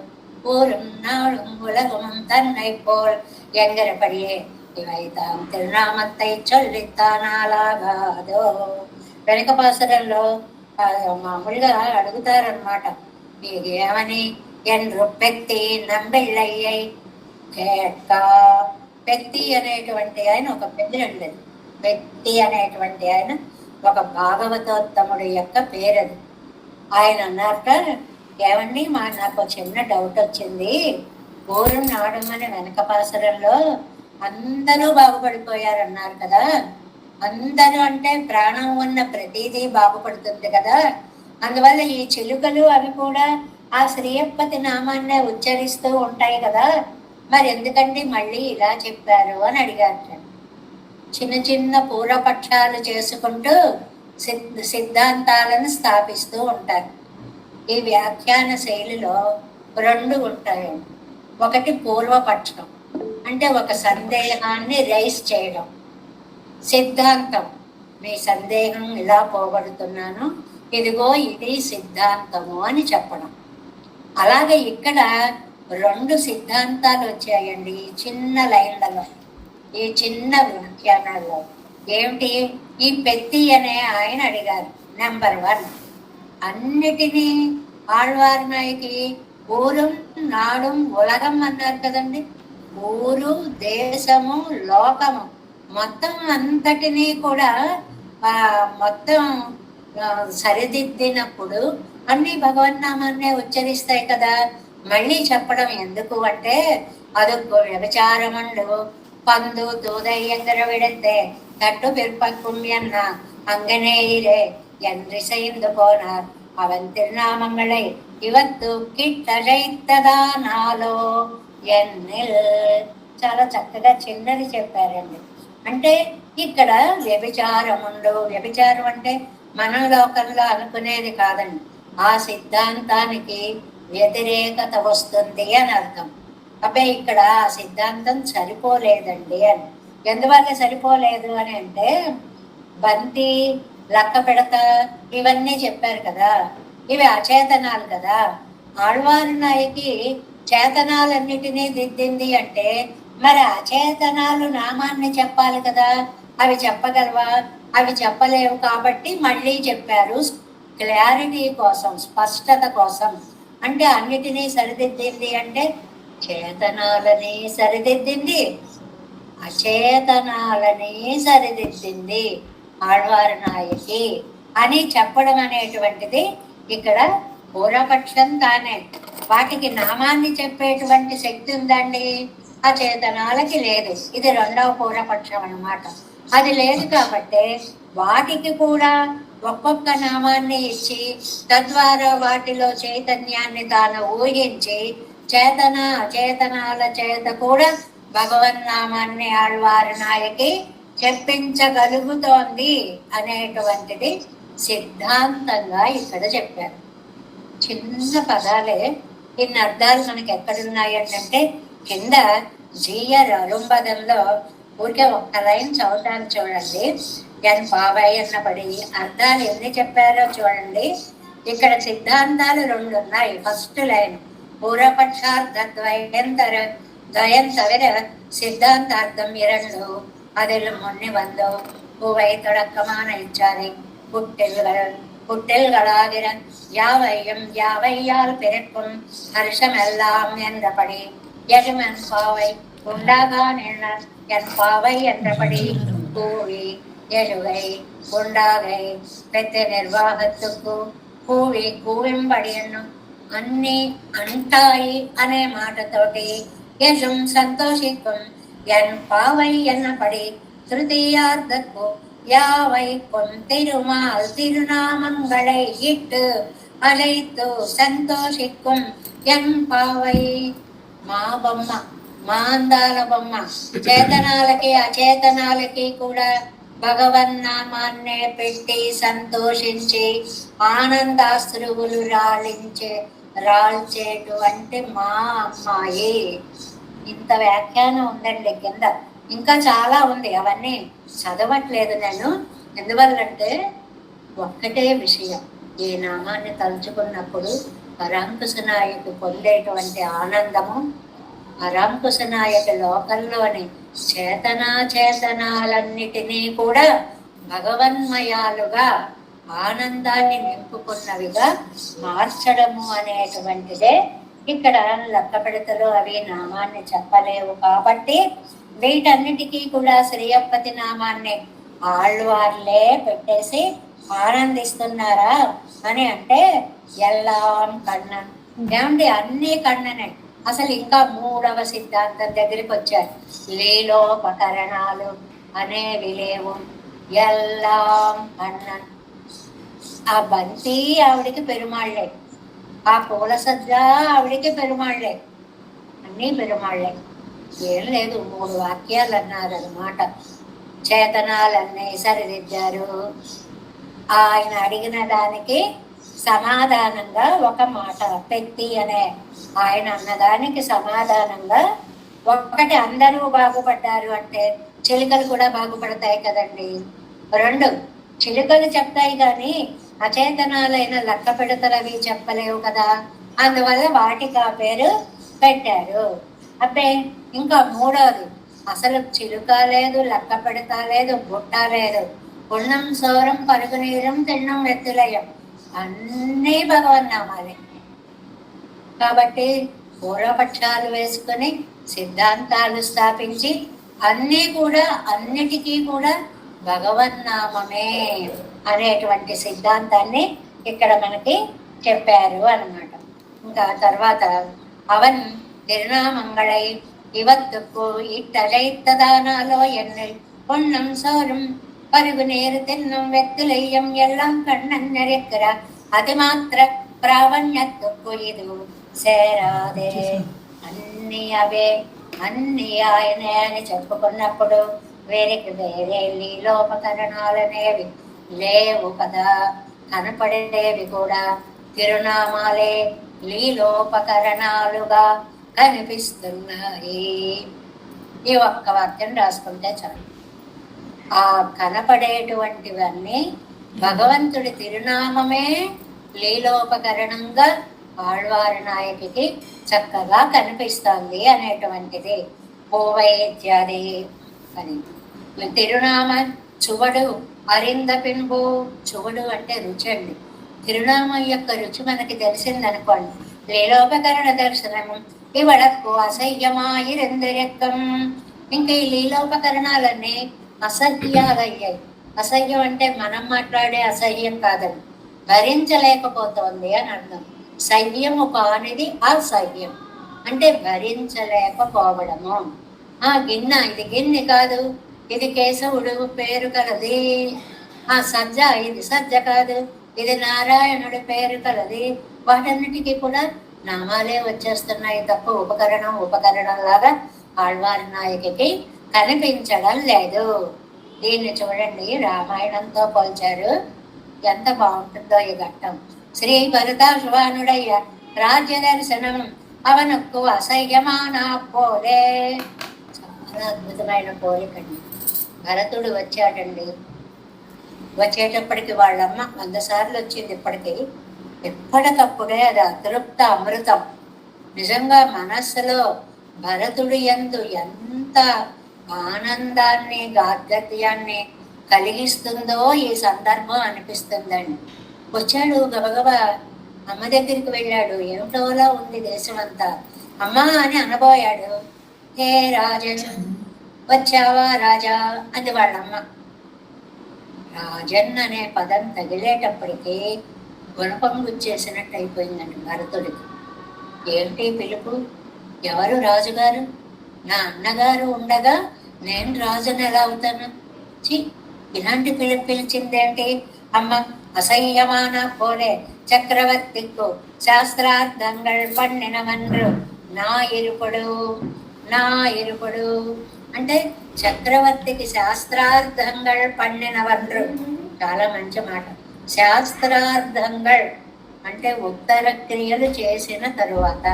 Speaker 1: ஊரும் நாளும் உலகமும் தன்னை போல் எங்கரபடியே இவைதாம் తిరునామత్తై చొల్లిత్తానాలాగాదో. వెనక పాసరంలో మామూలుగా అడుగుతారనమాట, ఏమని, ఎండ్రు పెక్తి నంబెళ్ళయ్యై కేట్కా. పెక్తి అనేటువంటి ఆయన ఒక పెద్దలండి, పెక్తి అనేటువంటి ఆయన ఒక భాగవతోత్తముడు యొక్క పేరది. ఆయన అన్నారట, ఏమండి నాకు చిన్న డౌట్ వచ్చింది, ఊరు నాడమని వెనక పాసరంలో అందరూ బాగుపడిపోయారన్నారు కదా, అందరూ అంటే ప్రాణం ఉన్న ప్రతిదీ బాగుపడుతుంది కదా, అందువల్ల ఈ చిలుకలు అవి కూడా ఆ శ్రీయప్పతి నామాన్నే ఉచ్చరిస్తూ ఉంటాయి కదా, మరి ఎందుకండి మళ్ళీ ఇలా చెప్పారు అని అడిగారు. చిన్న చిన్న పూర్వపక్షాలు చేసుకుంటూ సిద్ధాంతాలను స్థాపిస్తూ ఉంటారు. ఈ వ్యాఖ్యాన శైలిలో రెండు ఉంటాయి. ఒకటి పూర్వపక్షం, అంటే ఒక సందేహాన్ని రైస్ చేయడం. సిద్ధాంతం, మీ సందేహం ఇలా పోగొడుతున్నాను, ఇదిగో ఇది సిద్ధాంతము అని చెప్పడం. అలాగే ఇక్కడ రెండు సిద్ధాంతాలు వచ్చాయండి ఈ చిన్న లైన్లలో, ఈ చిన్న వ్యాఖ్యానాల్లో. ఏమిటి? ఈ పెత్తి అనే ఆయన అడిగారు. నెంబర్ 1, అన్నిటినీ ఆళ్వార్నాయికి ఊరం నాడు ఉలగం అన్నారు కదండి. ఊరు, దేశము, లోకము మొత్తం అంతటినీ కూడా మొత్తం సరిదిద్దినప్పుడు అన్ని భగవన్నామాన్నే ఉచ్చరిస్తాయి కదా. మళ్ళీ చెప్పడం ఎందుకు అంటే, అదొక వ్యభిచారముండు పందు తూదయ్యంగర విడతే తట్టు పిற்பక్కుం ఎన్న అంగనేయిరే என்றிசைந்து போனார் அவன் திருநாமங்களை ఇవత్తు కిట్టజైత్తదానాలో ఎన్నిల్. చాలా చక్కగా చిన్నది చెప్పారండి. అంటే ఇక్కడ వ్యభిచారముండు, వ్యభిచారం అంటే మన లోకంలో అనుకునేది కాదండి, ఆ సిద్ధాంతానికి వ్యతిరేకత వస్తుంది అని అర్థం. అబ్బాయి ఇక్కడ ఆ సిద్ధాంతం సరిపోలేదండి అని. ఎందువల్ల సరిపోలేదు అని అంటే, బంతి, లక్క పెడత ఇవన్నీ చెప్పారు కదా, ఇవి అచేతనాలు కదా. ఆళ్వారు నాయకి చేతనాలన్నిటినీ దిద్దింది అంటే మరి అచేతనాలు నామాన్ని చెప్పాలి కదా. అవి చెప్పగలవా? అవి చెప్పలేవు కాబట్టి మళ్ళీ చెప్పారు, క్లారిటీ కోసం, స్పష్టత కోసం. అంటే అన్నిటినీ సరిదిద్దింది అంటే చేతనాలని సరిదిద్దింది, అచేతనాలని సరిదిద్దింది ఆళ్వారు నాయకి అని చెప్పడం అనేటువంటిది ఇక్కడ పూర్వపక్షం తానే. వాటికి నామాన్ని చెప్పేటువంటి శక్తి ఉందండి, అచేతనాలకి లేదు. ఇది రెండవ పూర్వపక్షం అన్నమాట. అది లేదు కాబట్టి వాటికి కూడా ఒక్కొక్క నామాన్ని ఇచ్చి తద్వారా వాటిలో చైతన్యాన్ని తాను ఊహించి చేతన అచేతనాల చేత కూడా భగవన్నామాన్ని ఆళ్వారు నాయకి చెప్పించగలుగుతోంది అనేటువంటిది సిద్ధాంతంగా ఇక్కడ చెప్పారు. చిన్న పదాలే ఇన్ని అర్థాలు మనకి ఎక్కడున్నాయంటే కింద జీయర్ అరుంబదంలో ఊరికే ఒక్క లైన్ చదువుతాను చూడండి. ఎన్ పావై అన్నపడి అర్థాలు ఎన్ని చెప్పారో చూడండి. ఇక్కడ సిద్ధాంతాలు రెండు ఉన్నాయి. ఫస్ట్ లైన్ పూర్వపక్షార్థ ద్వయం తవిర సిద్ధాంతార్థం இரண்டு அதில் முன்னி வந்தோம் பூவை தொடக்கமான இச்சாரை புட்டில்களாகிற யாவையும் யாவையால் பிறக்கும் ஹர்ஷமெல்லாம் என்றபடி எருமன் பாவை உண்டாகான் என் பாவை என்றபடி கூவி எழுகை உண்டாகை பெத்த నిర్వాహத்துకు కూవి కూవింబడి అన్ని అంటాయి అనే మాటతోటి యశం సంతోషిக்கும் ఎన్ పావై ఎన్నపడి తృతీయార్థకు யாவை திருமால் திருநாமங்களை இட்டு அழைத்து సంతోషిக்கும் ఎన్ పావై. మా బొమ్మ, మా అందాల బొమ్మ, చేతనాలకి అచేతనాలకి కూడా భగవన్నామాన్నే పెట్టి సంతోషించి ఆనందాశ్రువులు రాల్చేటువంటి మా అమ్మాయి. ఇంత వ్యాఖ్యానం ఉందండి కింద. ఇంకా చాలా ఉంది, అవన్నీ చదవట్లేదు నేను. ఎందువల్లంటే ఒక్కటే విషయం, ఈ నామాన్ని తలుచుకున్నప్పుడు పరాంకుశ నాయకు పొందేటువంటి ఆనందము, పరాంకుశ నాయక లోకంలోని చేతనాలన్నిటినీ కూడా భగవన్మయాలుగా ఆనందాన్ని నింపుకున్నవిగా మార్చడము అనేటువంటిదే. ఇక్కడ లక్క పెడతలు అవి నామాన్ని చెప్పలేవు కాబట్టి వీటన్నిటికీ కూడా శ్రీయప్పతి నామాన్ని ఆళ్వార్లే పెట్టేసి ఆనందిస్తున్నారా అని అంటే ఎల్లాం కണ്ണన్. ఏమండి, అన్ని కണ്ണనే. అసలు ఇంకా మూడవ సిద్ధాంతం దగ్గరికి వచ్చారు. లీలోపకరణాలు అనేవి లేవు, ఎల్లాం కണ്ണన్. ఆ బంతి ఆవిడికి పెరుమాళ్లే, ఆ పూల సజ్జ ఆవిడికి పెరుమాళ్లే, అన్నీ పెరుమాళ్లే. ఏం లేదు, 3 వాక్యాలు అన్నారు అన్నమాట. చేతనాలన్నీ సరిదిద్దారు. ఆయన అడిగిన దానికి సమాధానంగా ఒక మాట పెట్టి అనే ఆయన అన్నదానికి సమాధానంగా ఒకటి అందరూ బాగుపడ్డారు అంటే చిలుకలు కూడా బాగుపడతాయి కదండి. 2 చిలుకలు చెప్తాయి కానీ అచేతనాలైన లక్క పెడతలవి చెప్పలేవు కదా. అందువల్ల వాటికి ఆ పేరు పెట్టారు. అబ్బే, ఇంకా 3వది అసలు చిలుక లేదు, లక్క పెడత లేదు, బుట్ట లేదు. పుణ్యం సౌరం పరుగునీరం తిన్నం వెత్తులయం అన్నీ భగవన్నామాలే. కాబట్టి పూర్వపక్షాలు వేసుకొని సిద్ధాంతాలు స్థాపించి అన్నీ కూడా అన్నిటికీ కూడా భగవన్నామమే అనేటువంటి సిద్ధాంతాన్ని ఇక్కడ మనకి చెప్పారు అన్నమాట. ఇంకా తర్వాత అవన్ తిరునామంగళై ఇవత్తుకు ఇట్టలైత్తదానాలో ఎన్నెల్ పొన్నం సోరం పరుగు నేరు తిన్నం వెత్తులయ్యం ఎల్లం కಣ್ಣన్నరెక్కర అది మాత్ర ప్రావణ్యత్తుకు ఇది సేరాదే. అన్ని అవే, అన్ని ఆయనే అని చెప్పుకున్నప్పుడు వేరికి వేరే లీలోపకరణాలనేవి లేవు కదా. కనపడేవి కూడా తిరునామాలే లీలోపకరణాలుగా కనిపిస్తున్నాయి. ఈ ఒక్క వాక్యం రాసుకుంటే చాలు. ఆ కనపడేటువంటివన్నీ భగవంతుడి తిరునామమే లీలోపకరణంగా ఆళ్వారి నాయకికి చక్కగా కనిపిస్తోంది అనేటువంటిది పోవై ఇత్యాది అని. తిరునామ చువడు అరింద పిన్బో, చువడు అంటే రుచి అండి. తిరునామం యొక్క రుచి మనకి తెలిసిందనుకోండి, లీలోపకరణ దర్శనము ఇవడకు అసహ్యమాయిరెందరెక్కం. ఇంకా ఈ లీలోపకరణాలన్నీ అసహ్యాలయ్యాయి. అసహ్యం అంటే మనం మాట్లాడే అసహ్యం కాదని, భరించలేకపోతోంది అని అర్థం. సహ్యము కానిది అసహ్యం అంటే భరించలేకపోవడము. ఆ గిన్నె ఇది గిన్నె కాదు, ఇది కేశవుడు పేరు కలది. ఆ సజ్జ ఇది సజ్జ కాదు, ఇది నారాయణుడి పేరు కలది. వాటన్నిటికీ కూడా నామాలే వచ్చేస్తున్నాయి తప్ప ఉపకరణం లాగా ఆళ్వారి నాయకికి కనిపించడం లేదు. దీన్ని చూడండి, రామాయణంతో పోల్చారు. ఎంత బాగుంటుందో ఈ ఘట్టం. శ్రీ భరతాశ్వానుడయ్య రాజ్య దర్శనం అవనొక్కు అసహ్యమానా పోలే. చాలా అద్భుతమైన పోలికండి. భరతుడు వచ్చాడండి. వచ్చేటప్పటికి వాళ్ళమ్మ 100 సార్లు వచ్చింది. ఇప్పటికీ ఎప్పటికప్పుడే అది అతృప్త అమృతం. నిజంగా మనస్సులో భరతుడు యందు ఎంత ఆనందాన్ని గార్గత్యాన్ని కలిగిస్తుందో ఈ సందర్భం అనిపిస్తుందండి. వచ్చాడు గబగబా అమ్మ దగ్గరికి వెళ్ళాడు. ఏమిటోలా ఉంది దేశం అంతా. అమ్మా అని అనబోయాడు. హే రాజన్, వచ్చావా రాజా అంది వాళ్ళమ్మ. రాజన్ అనే పదం తగిలేటప్పటికీ గుణపం గుచ్చేసినట్టు అయిపోయిందండి భరతుడికి. ఏంటి పిలుపు? ఎవరు రాజుగారు? నా అన్నగారు ఉండగా నేను రాజుని ఎలా అవుతాను? ఇలాంటి పిలుపు పిలిచిందేంటి అమ్మ? అసహ్యమాన పోలే చక్రవర్తికు శాస్త్రార్థంగల్ పన్నినవన్రు నా ఇరుపడు అంటే చక్రవర్తికి శాస్త్రార్థంగల్ పన్నినవన్రు. చాలా మంచి మాట. శాస్త్రార్థంగల్ అంటే ఉత్తర క్రియలు చేసిన తరువాత.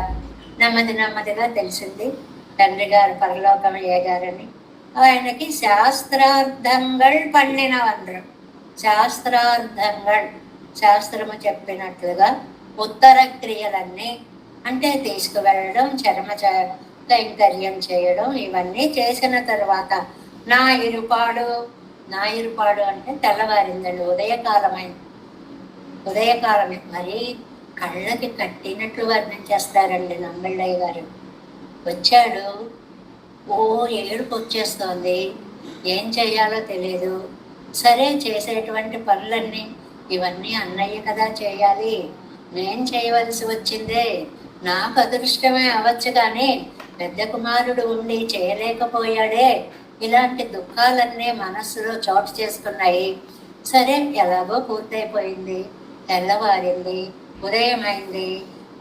Speaker 1: నెమ్మదిగా తెలిసింది తండ్రి గారు పరలోకం ఏగారని. ఆయనకి శాస్త్రార్థంగల్ పన్నినవన్రు. శాస్త్రార్థంగల్ శాస్త్రము చెప్పినట్లుగా ఉత్తర క్రియలన్నీ అంటే తీసుకువెళ్ళడం, చర్మ కైంకర్యం చేయడం, ఇవన్నీ చేసిన తర్వాత నా ఇరుపాడు అంటే తెల్లవారిందండి. ఉదయకాలమే మరి కళ్ళకి కట్టినట్లు వర్ణించేస్తారండి నంబళ్ళయ్య గారు. వచ్చాడు. ఏడుపు వచ్చేస్తోంది. ఏం చేయాలో తెలియదు. సరే, చేసేటువంటి పనులన్నీ ఇవన్నీ అన్నయ్య కదా చేయాలి, నేను చేయవలసి వచ్చిందే. నాకు అదృష్టమే అవ్వచ్చు కానీ పెద్ద కుమారుడు ఉండి చేయలేకపోయాడే. ఇలాంటి దుఃఖాలన్నీ మనస్సులో చోటు చేసుకున్నాయి. సరే, ఎలాగో పూర్తయిపోయింది. తెల్లవారింది, ఉదయమైంది.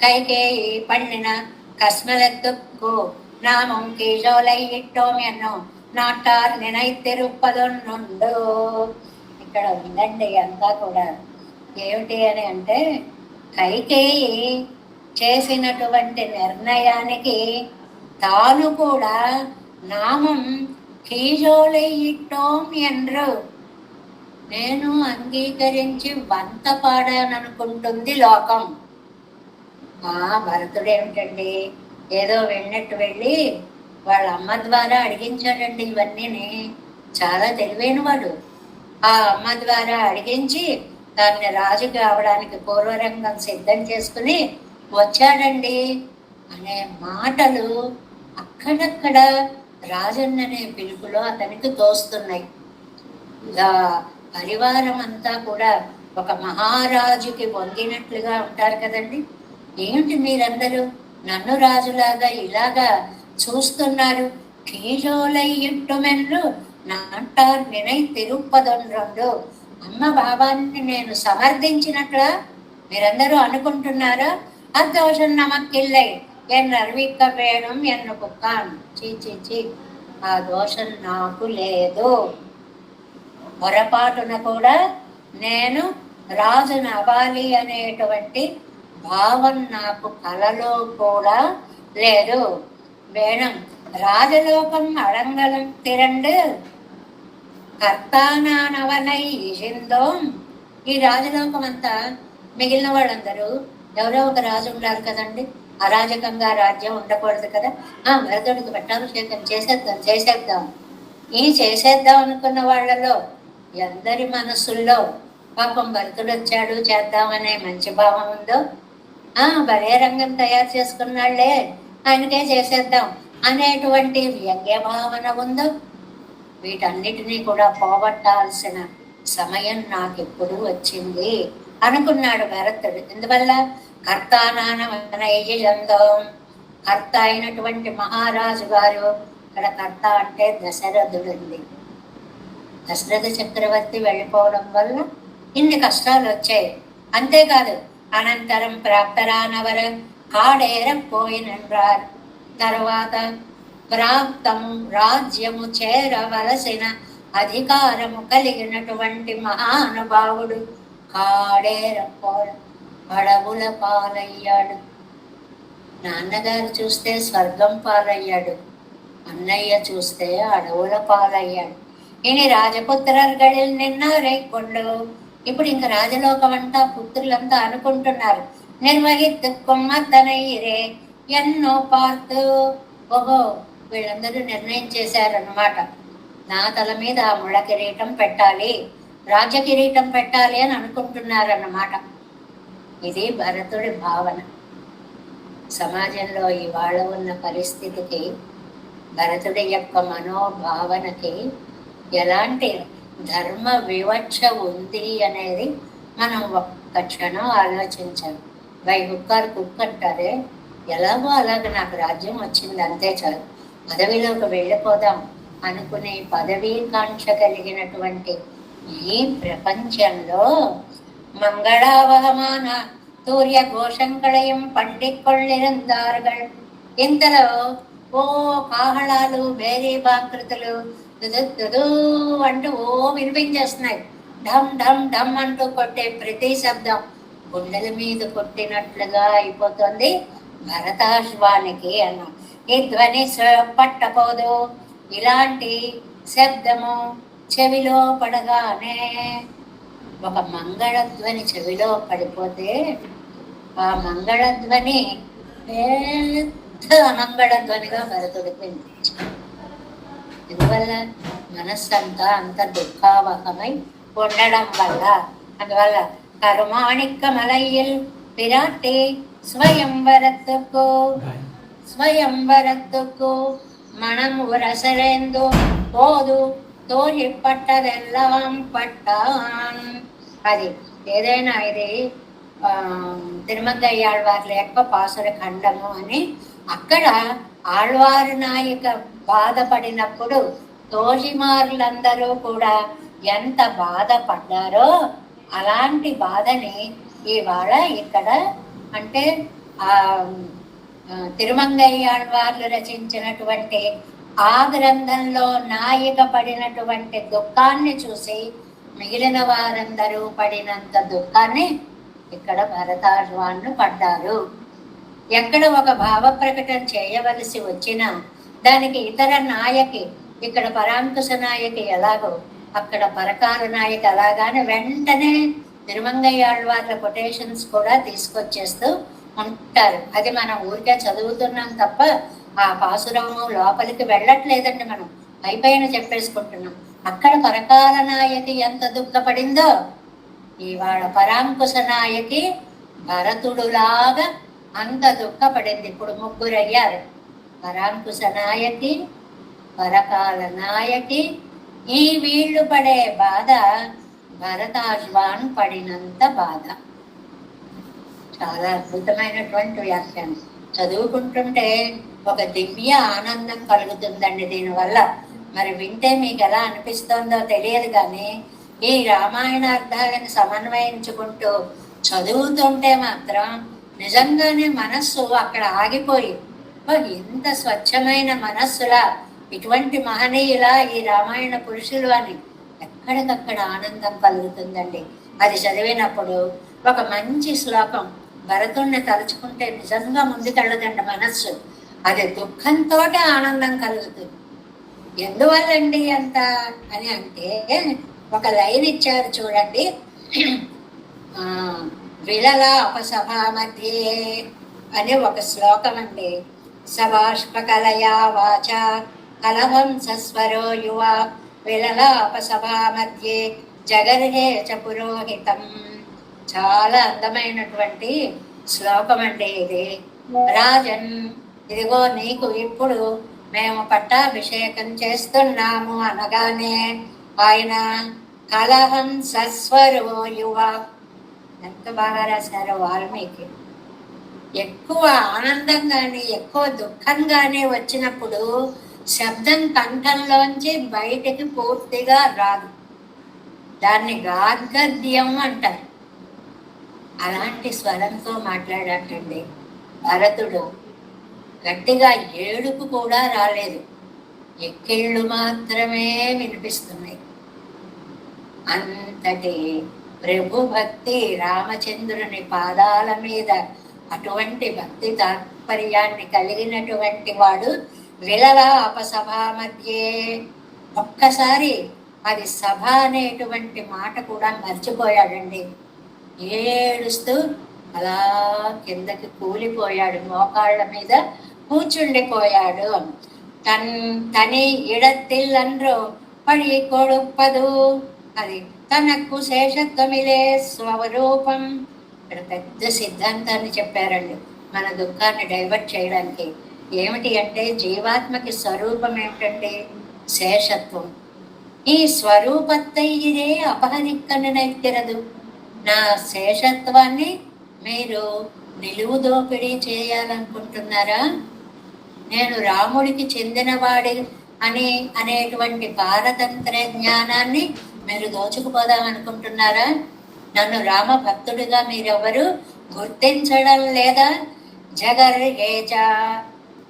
Speaker 1: కైకేయి పన్నిన కస్మలెత్తుకు నామం కీజోలై ఇట్టోమెన్నో నాటార్ నినైతిరుపదొన్నుండు. ఇక్కడ ఉందండి అంతా కూడా. ఏమిటి అని అంటే, కైకేయి చేసినటువంటి నిర్ణయానికి తాను కూడా నామం కీజోలై ఇట్టోం ఎన్రు, నేను అంగీకరించి వంత పాడాననుకుంటుంది లోకం. భరతుడు ఏమిటండి, ఏదో వెళ్ళినట్టు వెళ్ళి వాళ్ళ అమ్మ ద్వారా అడిగించాడండి ఇవన్నీ. చాలా తెలివైన వాడు. ఆ అమ్మ ద్వారా అడిగించి దాన్ని రాజు కావడానికి పూర్వరంగం సిద్ధం చేసుకుని వచ్చాడండి అనే మాటలు అక్కడక్కడ రాజన్ననే పిలుపులో అతనికి తోస్తున్నాయి. పరివారం అంతా కూడా ఒక మహారాజుకి వంగినట్లుగా ఉంటారు కదండి. ఏమిటి మీరందరూ నన్ను రాజులాగా ఇలాగా చూస్తున్నారు? కీజోలై ఇట్టుమెన్లు నాటార్ నినై తిరుపదొన్రు. అమ్మ బాబాన్ని నేను సమర్థించినట్లా మీరందరూ అనుకుంటున్నారా? అదోషం నమక్కిల్లై ఎన్ అర్విక్క వేణం ఎన్ను కుక్కాన్. చీ, ఆ దోషం నాకు లేదు. పొరపాటున కూడా నేను రాజును అవ్వాలి అనేటువంటి భావం నాకు కలలో కూడా లేదు. వేణం రాజలోకం అడంగలం తిరండు కర్తానానవనై సింధోం. ఈ రాజలోకం అంతా మిగిలిన వాళ్ళందరూ ఎవరో ఒక రాజు ఉండాలి కదండి, అరాజకంగా రాజ్యం ఉండకూడదు కదా. భరతుడికి పట్టాభిషేకం చేసేద్దాం. ఈ చేసేద్దాం అనుకున్న వాళ్ళలో అందరి మనసుల్లో పాపం భరతుడు వచ్చాడు చేద్దామనే మంచి భావం ఉందో, భలే రంగం తయారు చేసుకున్నాళ్లే ఆయనకే చేసేద్దాం అనేటువంటి వ్యంగ్య భావన ఉందో, వీటన్నిటినీ కూడా పోగొట్టాల్సిన సమయం నాకెప్పుడు వచ్చింది అనుకున్నాడు భరతుడు. ఎందువల్ల కర్తానానవనైజందం, కర్త అయినటువంటి మహారాజు గారు, ఇక్కడ కర్త అంటే దశరథుడుంది. దశరథ చక్రవర్తి వెళ్ళిపోవడం వల్ల ఇన్ని కష్టాలు వచ్చాయి. అంతేకాదు, అనంతరం ప్రాప్తరానవర కాడేరపోయినండ్రారు, తర్వాత ప్రాప్తము రాజ్యము చేరవలసిన అధికారము కలిగినటువంటి మహానుభావుడు కాడేరపోర అడవుల పాలయ్యాడు. నాన్నగారు చూస్తే స్వర్గం పాలయ్యాడు, అన్నయ్య చూస్తే అడవుల పాలయ్యాడు. ఇని రాజపుత్రర్களில் నిన్నారై కొండు. ఇప్పుడు ఇంక రాజలోకం అంతా పుత్రులంతా అనుకుంటున్నారు, నిర్వహిత్తు కొమ్మతనైరే ఎన్నో పార్తు. ఓహో, వీళ్ళందరూ నిర్ణయం చేశారన్నమాట, నా తల మీద ఆ ముళ్ళ కిరీటం పెట్టాలి, రాజ్య కిరీటం పెట్టాలి అని అనుకుంటున్నారన్నమాట. ఇది భరతుడి భావన. సమాజంలో ఇవాళ ఉన్న పరిస్థితికి, భరతుడి యొక్క మనోభావనకి ఎలాంటి ధర్మ వివక్ష ఉంది అనేది మనం ఒక్క క్షణం ఆలోచించాలి. బై హుక్కారు కుక్ అంటారే, ఎలాగో అలాగ నాకు రాజ్యం వచ్చింది అంతే చాలు, పదవిలోకి వెళ్ళిపోదాం అనుకునే పదవీకాంక్ష కలిగినటువంటి ఈ ప్రపంచంలో మంగళావహమాన సూర్య ఘోషంకళయం పండికొళ్ళిరందారుகள். ఇంతలో ఓ కాహళాలు, బేరీ బాకృతులు అంటూ వినిపించేస్తున్నాయి. ఢమ్ ఢమ్ ఢమ్ అంటూ కొట్టే ప్రతి శబ్దం గుండెల మీద కొట్టినట్లుగా అయిపోతుంది భరతాశ్వానికి అన్న. ఈ ధ్వని పట్టపోదు. ఇలాంటి శబ్దము చెవిలో పడగానే, ఒక మంగళధ్వని చెవిలో పడిపోతే ఆ మంగళధ్వని పెద్ద అమంగళధ్వనిగా భరతుడికి వినిపించింది. ఎందువల్ల మనస్సంతా అంత దుఃఖావహమై ఉండడం వల్ల. అందువల్ల కరుమాణిక్క మలయ్యల్ పిరాటే స్వయంవరத்துக்கு மனம் உரசலேந்து போது తోలి పట్టదెల్లం పట్టాన్. అది ఏదైనా ఇది తిరుమంగయ్య ఆళ్వార్ల యొక్క పాసుర ఖండము అని. అక్కడ ఆళ్వారు నాయక బాధపడినప్పుడు తోజిమారులందరూ కూడా ఎంత బాధపడ్డారో అలాంటి బాధని ఇవాళ ఇక్కడ అంటే తిరుమంగయ్య ఆళ్వార్లు రచించినటువంటి ఆ గ్రంథంలో నాయిక పడినటువంటి దుఃఖాన్ని చూసి మిగిలిన వారందరూ పడినంత దుఃఖాన్ని ఇక్కడ భరతాశ్వాన్లు పడ్డారు. ఎక్కడ ఒక భావ ప్రకటన చేయవలసి వచ్చినా దానికి ఇతర నాయకి, ఇక్కడ పరాంకుశ నాయకి ఎలాగో అక్కడ పరకాల నాయకి అలాగానే వెంటనే తిరుమంగయ్య ఆళ్వార్ల కొటేషన్స్ కూడా తీసుకొచ్చేస్తూ ఉంటారు. అది మనం ఊరికే చదువుతున్నాం తప్ప ఆ పాసురము లోపలికి వెళ్ళట్లేదండి, మనం పైపైన చెప్పేసుకుంటున్నాం. అక్కడ పరకాల నాయకి ఎంత దుఃఖపడిందో ఇవాళ పరాంకుశ నాయకి భరతుడులాగా అంత దుఃఖపడింది. ఇప్పుడు ముగ్గురు అయ్యారు, పరాంకుశ నాయకి, పరకాల నాయకి. ఈ వీళ్ళు పడే బాధ భరతాశ్వాన్ పడినంత బాధ. చాలా అద్భుతమైనటువంటి వ్యాఖ్యానం. చదువుకుంటుంటే ఒక దివ్య ఆనందం కలుగుతుందండి దీనివల్ల. మరి వింటే మీకు ఎలా అనిపిస్తుందో తెలియదు, కానీ ఈ రామాయణ అర్థాలను సమన్వయించుకుంటూ చదువుతుంటే మాత్రం నిజంగానే మనస్సు అక్కడ ఆగిపోయి, ఎంత స్వచ్ఛమైన మనస్సులా ఇటువంటి మహనీయులా ఈ రామాయణ పురుషులు అని ఎక్కడికక్కడ ఆనందం కలుగుతుందండి. అది చదివినప్పుడు ఒక మంచి శ్లోకం భరతుణ్ణి తలుచుకుంటే నిజంగా ముందుకెళ్ళదండి మనస్సు, అది దుఃఖంతో ఆనందం కలుగుతుంది. ఎందువల్లండి అంత అని అంటే ఒక లైన్ ఇచ్చారు చూడండి. విలలాపసభా మధ్యే అనే ఒక శ్లోకం అండి. సబాష్పకలయా వాచ కలహం సస్వరో యువ విలలాపసభా మధ్యే జగర్హే చ పురోహితం. చాలా అందమైనటువంటి శ్లోకం అండి ఇది. రాజన్, ఇదిగో నీకు ఇప్పుడు మేము పట్టాభిషేకం చేస్తున్నాము అనగానే ఆయన కలహం సస్వరో యువ. ఎంత బాగా రాశారో వాల్మీకి. ఎక్కువ ఆనందంగానే ఎక్కువ దుఃఖంగానే వచ్చినప్పుడు శబ్దం కంఠంలోంచి బయటికి పూర్తిగా రాదు. దాన్ని గార్గద్యం అంటారు. అలాంటి స్వరంతో మాట్లాడటండి భరతుడు. గట్టిగా ఏడుపు కూడా రాలేదు, ఎక్కిళ్ళు మాత్రమే వినిపిస్తున్నాయి. అంతటి ప్రభు భక్తి, రామచంద్రుని పాదాల మీద అటువంటి భక్తి తాత్పర్యాన్ని కలిగినటువంటి వాడు విలలాప సభా మధ్యే. ఒక్కసారి అది సభ అనేటువంటి మాట కూడా మర్చిపోయాడండి. ఏడుస్తూ అలా కిందకి కూలిపోయాడు, మోకాళ్ళ మీద కూర్చుండిపోయాడు. తని ఇడతిల్లన్రో పడి కొడుపదు, అది తనకు శేషత్వమిలే స్వరూపం. ఇక్కడ పెద్ద సిద్ధాంతాన్ని చెప్పారండి మన దుఃఖాన్ని డైవర్ట్ చేయడానికి. ఏమిటి అంటే జీవాత్మకి స్వరూపం ఏమిటంటే శేషత్వం. ఈ స్వరూపత్తై ఇదే అపహరిక్కను నైతిరదు. నా శేషత్వాన్ని మీరు నిలువు దోపిడీ చేయాలనుకుంటున్నారా? నేను రాముడికి చెందినవాడి అనేటువంటి పారతంత్ర జ్ఞానాన్ని మీరు దోచుకుపోదాం అనుకుంటున్నారా? నన్ను రామ భక్తుడిగా మీరెవరు గుర్తించడం లేదా? జగర్హేచ.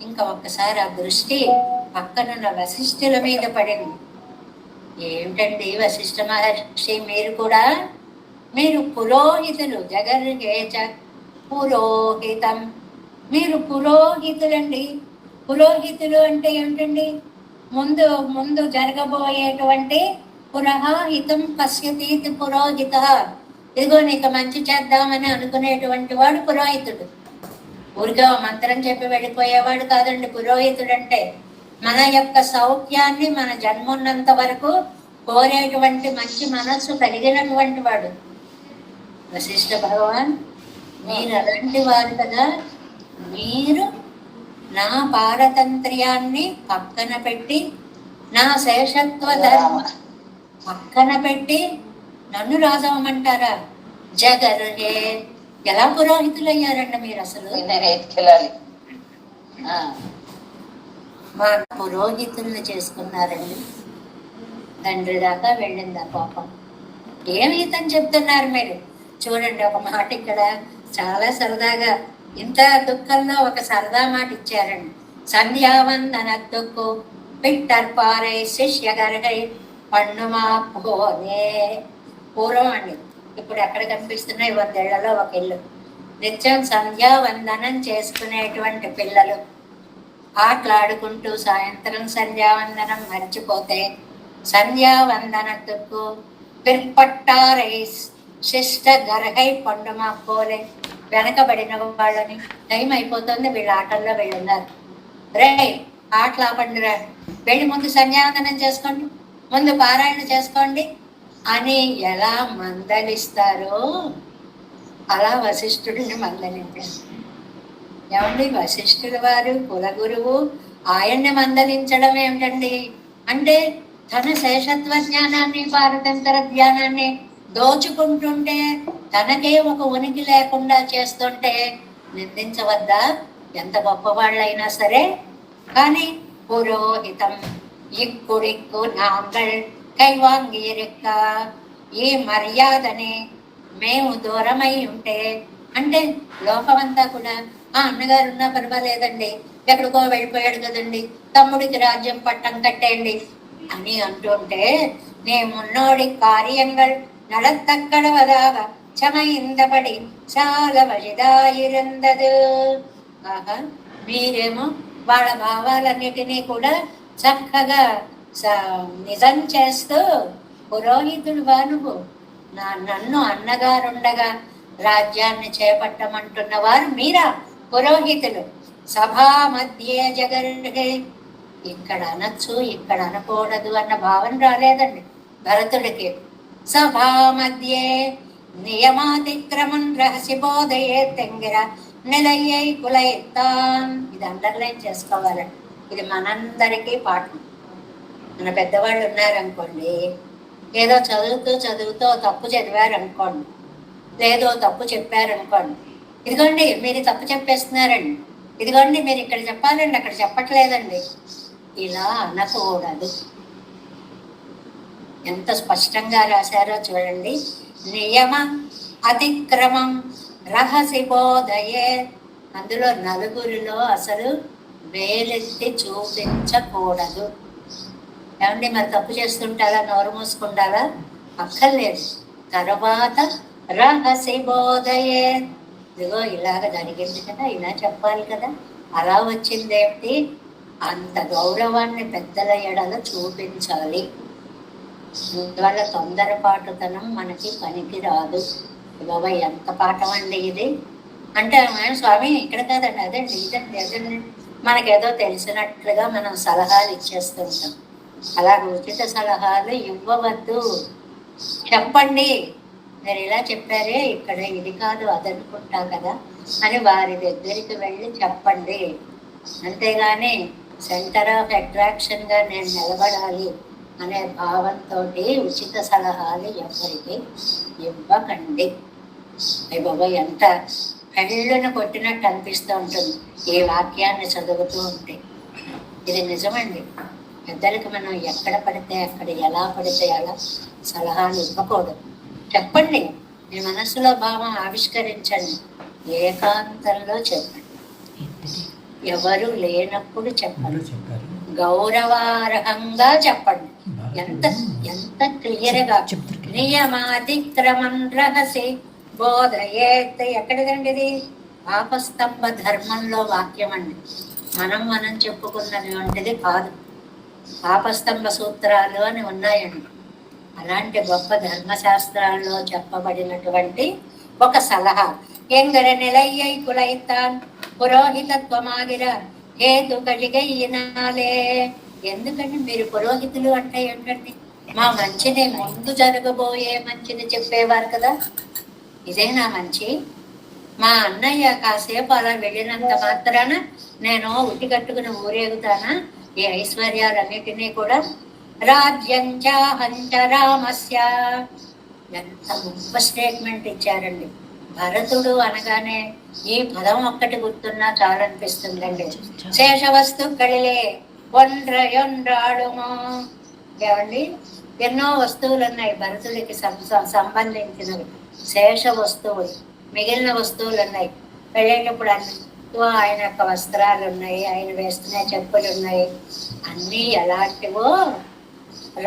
Speaker 1: ఇంకా ఒక్కసారి ఆ దృష్టి పక్కనున్న వశిష్ఠుల మీద పడింది. ఏమిటండి వశిష్ఠ మహర్షి, మీరు పురోహితులు. జగర్హేచ పురోహితం, మీరు పురోహితులండి. పురోహితులు అంటే ఏమిటండి? ముందు జరగబోయేటువంటి పురహాహితం పశ్యతీతి పురోహిత. ఇదిగో నీకు మంచి చేద్దామని అనుకునేటువంటి వాడు పురోహితుడు. ఊరిగా మంత్రం చెప్పి వెళ్ళిపోయేవాడు కాదండి పురోహితుడు అంటే. మన యొక్క సౌఖ్యాన్ని మన జన్మున్నంత వరకు కోరేటువంటి మంచి మనస్సు కలిగినటువంటి వాడు వశిష్ఠ భగవాన్. మీరు అలాంటి వారు కదా. మీరు నా పారతంత్ర్యాన్ని పక్కన పెట్టి, నా శేషత్వ ధర్మ పక్కన పెట్టి నన్ను రాజవమంటారా? జగర్హే. ఎలా పురోహితులయ్యారండి మీరు అసలు? మా పురోహితుల్ని చేసుకున్నారండి. తండ్రి దాకా వెళ్ళిందా పాపం. ఏమి హితం చెప్తున్నారు మీరు? చూడండి ఒక మాట ఇక్కడ చాలా సరదాగా, ఇంత దుఃఖంలో ఒక సరదా మాట ఇచ్చారండి. సంధ్యావందన దుఃఖు పిట్టర్పారై శిష్య గర్గై పన్నుమా పోనే. పూర్వం అండి, ఇప్పుడు ఎక్కడ కనిపిస్తున్నాయి? 100 ఏళ్లలో ఒక ఇల్లు. నిత్యం సంధ్యావందనం చేసుకునేటువంటి పిల్లలు ఆటలాడుకుంటూ సాయంత్రం సంధ్యావందనం మర్చిపోతే సంధ్యావందనకు పిర్పట్టారై శిష్ట గర్గై పండుమా పోలే. వెనకబడిన వాళ్ళని, టైం అయిపోతుంది, వీళ్ళ ఆటల్లో వీళ్ళున్నారు, రే ఆటలు ఆపండిరా, వెళ్ళి ముందు సంధ్యావందనం చేసుకోండి, ముందు పారాయణ చేసుకోండి అని ఎలా మందలిస్తారో అలా వశిష్ఠుడిని మందలించారు. ఏమండి, వశిష్ఠుల వారు కులగురువు, ఆయన్ని మందలించడం ఏమిటండి అంటే తన శేషత్వ జ్ఞానాన్ని పారతంత్ర జ్ఞానాన్ని దోచుకుంటుంటే, తనకే ఒక ఉనికి లేకుండా చేస్తుంటే నిందించవద్దా? ఎంత గొప్పవాళ్ళైనా సరే. కానీ పురోహితం ఇక్కుడిక్కు నాంగల్ కైవాంగీరిక్క, ఈ మర్యాదని మేము దూరమై ఉంటే, అంటే లోకమంతా కూడా ఆ అన్నగారు ఉన్నా పర్వాలేదండి, ఎక్కడికో వెళ్ళిపోయాడు కదండి, తమ్ముడికి రాజ్యం పట్టం కట్టేయండి అని అంటుంటే, నే మున్నోడి కార్యంగల్ நடத்தக்கடவதாக చమైందపడి చాలా వజిదాయిరందదు. ఆహా, మీరేమో వాళ్ళ భావాలన్నిటినీ కూడా చక్కగా నిజం చేస్తూ పురోహితుడు వా నువ్వు నన్ను అన్నగారుండగా రాజ్యాన్ని చేపట్టమంటున్న వారు మీరా పురోహితులు. సభా మధ్యే జగర్హే, ఇక్కడ అనొచ్చు ఇక్కడ అనకూడదు అన్న భావన రాలేదండి భరతుడికి. సభా మధ్యే నియమాతిక్రమం రహసి బోధయే తెంగిర నిలయ్యై కులయత్తాం. ఇది అండర్లైన్ చేసుకోవాలండి. ఇది మనందరికీ పాఠం. మన పెద్దవాళ్ళు ఉన్నారనుకోండి, ఏదో చదువుతూ తప్పు చదివారనుకోండి, లేదో తప్పు చెప్పారనుకోండి, ఇదిగోండి మీరు తప్పు చెప్పేస్తున్నారండి, ఇదిగోండి మీరు ఇక్కడ చెప్పాలండి అక్కడ చెప్పట్లేదండి, ఇలా అనకూడదు. ఎంత స్పష్టంగా రాశారో చూడండి. నియమ అతిక్రమం రహసి బోధయే, అందులో నలుగురిలో అసలు వేలెత్తి చూపించకూడదు. ఏమండి మరి తప్పు చేస్తుంటారా నోరు మూసుకుంటారా? అక్కర్లేదు. తర్వాత రహసి బోధయే, ఇదిగో ఇలాగ జరిగింది కదా, ఇలా చెప్పాలి కదా, అలా వచ్చిందేమిటి, అంత గౌరవాన్ని పెద్దల ఎడల చూపించాలి. అందువల్ల తొందరపాటుతనం మనకి పనికి రాదు. బాబా ఎంత పాఠం అండి ఇది అంటే, స్వామి ఇక్కడ కాదండి అదండి ఇదండి అదండి, మనకేదో తెలిసినట్లుగా మనం సలహాలు ఇచ్చేస్తుంటాం. అలా ఉచిత సలహాలు ఇవ్వవద్దు. చెప్పండి మీరు ఇలా చెప్పారే ఇక్కడ ఇది కాదు అదనుకుంటా కదా అని వారి దగ్గరికి వెళ్ళి చెప్పండి. అంతేగాని సెంటర్ ఆఫ్ అట్రాక్షన్గా నేను నిలబడాలి అనే భావంతో ఉచిత సలహాలు ఎవరికి ఇవ్వకండి. అయ్య బాబా ఎంత పెళ్ళను కొట్టినట్టు అనిపిస్తూ ఉంటుంది ఈ వాక్యాన్ని చదువుతూ ఉంటే. ఇది నిజమండి. పెద్దలకి మనం ఎక్కడ పడితే అక్కడ ఎలా పడితే అలా సలహాలు ఇవ్వకూడదు. చెప్పండి, మీ మనసులో భావం ఆవిష్కరించండి, ఏకాంతంలో చెప్పండి, ఎవరు లేనప్పుడు చెప్పండి, గౌరవార్హంగా చెప్పండి. ఎంత ఎంత క్లియర్గా నియమాతిక్రమం రహసి బోధయేత్. ఎక్కడిదండి ఇది? పాపస్తంభ ధర్మంలో వాక్యం అండి. మనం చెప్పుకున్నది వంటిది కాదు. పాపస్తంభ సూత్రాలు అని ఉన్నాయండి. అలాంటి గొప్ప ధర్మశాస్త్రాల్లో చెప్పబడినటువంటి ఒక సలహా. ఎంగర నిలయ్యై కులైతాన్ పురోహితత్వమాగిర హేతు కలిగయ్యినాలే. ఎందుకండి మీరు పురోహితులు అంటే ఏంటండి? మా మంచిని ముందు జరగబోయే మంచిని చెప్పేవారు కదా, ఇదేనా మంచి? మా అన్నయ్య కాసేపు అలా వెళ్ళినంత మాత్రాన నేను ఉట్టి కట్టుకుని ఊరేగుతానా? ఈ ఐశ్వర్యాలన్నిటినీ కూడా రాజ్యంచాహంచ రామస్య. ఎంత గొప్ప స్టేట్మెంట్ ఇచ్చారండి. భరతుడు అనగానే ఈ పదం ఒక్కటి గుర్తున్నా చాలనిపిస్తుందండి. శేషవస్తు కళిలే ఒండ్రయొండ్రాడుమో. ఏమండి, ఎన్నో వస్తువులు ఉన్నాయి భరతుడికి సంబంధించినవి, శేష వస్తువులు. మిగిలిన వస్తువులు ఉన్నాయి. వెళ్ళేటప్పుడు అన్ని ఆయన యొక్క వస్త్రాలు ఉన్నాయి, ఆయన వేస్తున్న చెప్పులు ఉన్నాయి. అన్నీ ఎలాంటివో.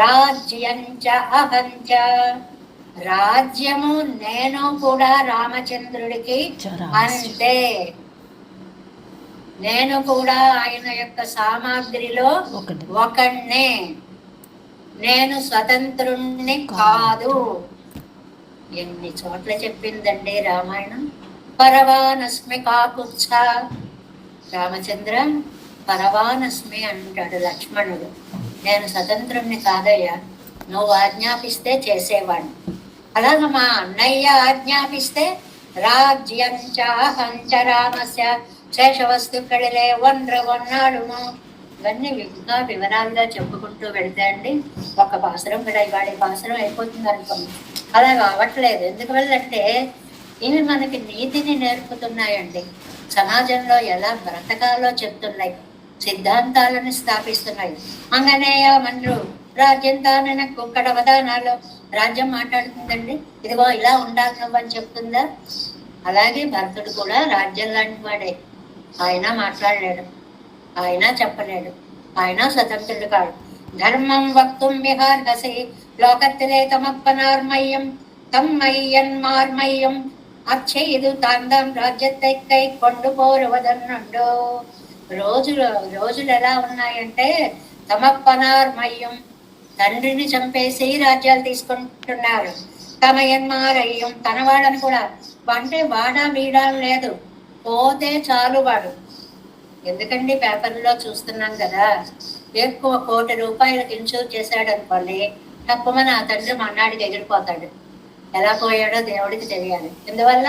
Speaker 1: రాజ్యంచ అహంచ, రాజ్యము నేను కూడా రామచంద్రుడికి అంతే. నేను కూడా ఆయన యొక్క సామాగ్రిలో ఒకణ్ణే, నేను స్వతంత్రుణ్ణి కాదు. ఎన్ని చోట్ల చెప్పిందండి రామాయణం. పరవానస్మి కాకుత్స. రామచంద్ర పరవానస్మి అంటాడు లక్ష్మణుడు. నేను స్వతంత్రుణ్ణి కాదయ్యా, నువ్వు ఆజ్ఞాపిస్తే చేసేవాడిని. అలాగే మా అన్నయ్య ఆజ్ఞాపిస్తే రాజ్యంచ రామస్య శేషవస్తు కళిలే ఒన్నాడుము. ఇవన్నీ ఇంకా వివరాలుగా చెప్పుకుంటూ వెళ్తే అండి ఒక పాసురం కూడా ఇవాళ పాసురం అయిపోతుంది అనుకోండి. అలా కావట్లేదు. ఎందుకంటే ఇవి మనకి నీతిని నేర్పుతున్నాయండి, సమాజంలో ఎలా బ్రతకాలో చెప్తున్నాయి, సిద్ధాంతాలను స్థాపిస్తున్నాయి. అంగనేయ మన్రు రాజ్యం తానన కుక్కడ వదానాలో రాజ్యం మాట్లాడుతుందండి. ఇదిగో ఇలా ఉండాలి నువ్వు అని చెప్తుందా? అలాగే భరతుడు కూడా రాజ్యం లాంటి వాడే. ఆయన మాట్లాడలేడు, ఆయన చెప్పలేడు, ఆయన స్వతంత్రుడు కాడు. ధర్మం వక్తుం విహార్హసి లోకத்திலே தமப்பனார்மையம் தம்மையன்மார்மையம் அச்செய்து தாந்தாம் ராஜ்யத்தை கை கொண்டு போருவதன்னுண்டோ. రోజులు ఎలా ఉన్నాయంటే తమప్పనార్మయ్యం, తండ్రిని చంపేసి రాజ్యాలు తీసుకుంటున్నారు. తమయన్మారయ్యం, తన వాళ్ళని కూడా, అంటే వాడా వీడా లేదు, పోతే చాలు వాడు. ఎందుకండి పేపర్లో చూస్తున్నాం కదా, ఎక్కువ ₹1,00,00,000 ఇన్సూర్ చేశాడు అనుకోండి, తప్పమని ఆ తండ్రి మన్నాడికి ఎగిరిపోతాడు. ఎలా పోయాడో దేవుడికి తెలియాలి. ఎందువల్ల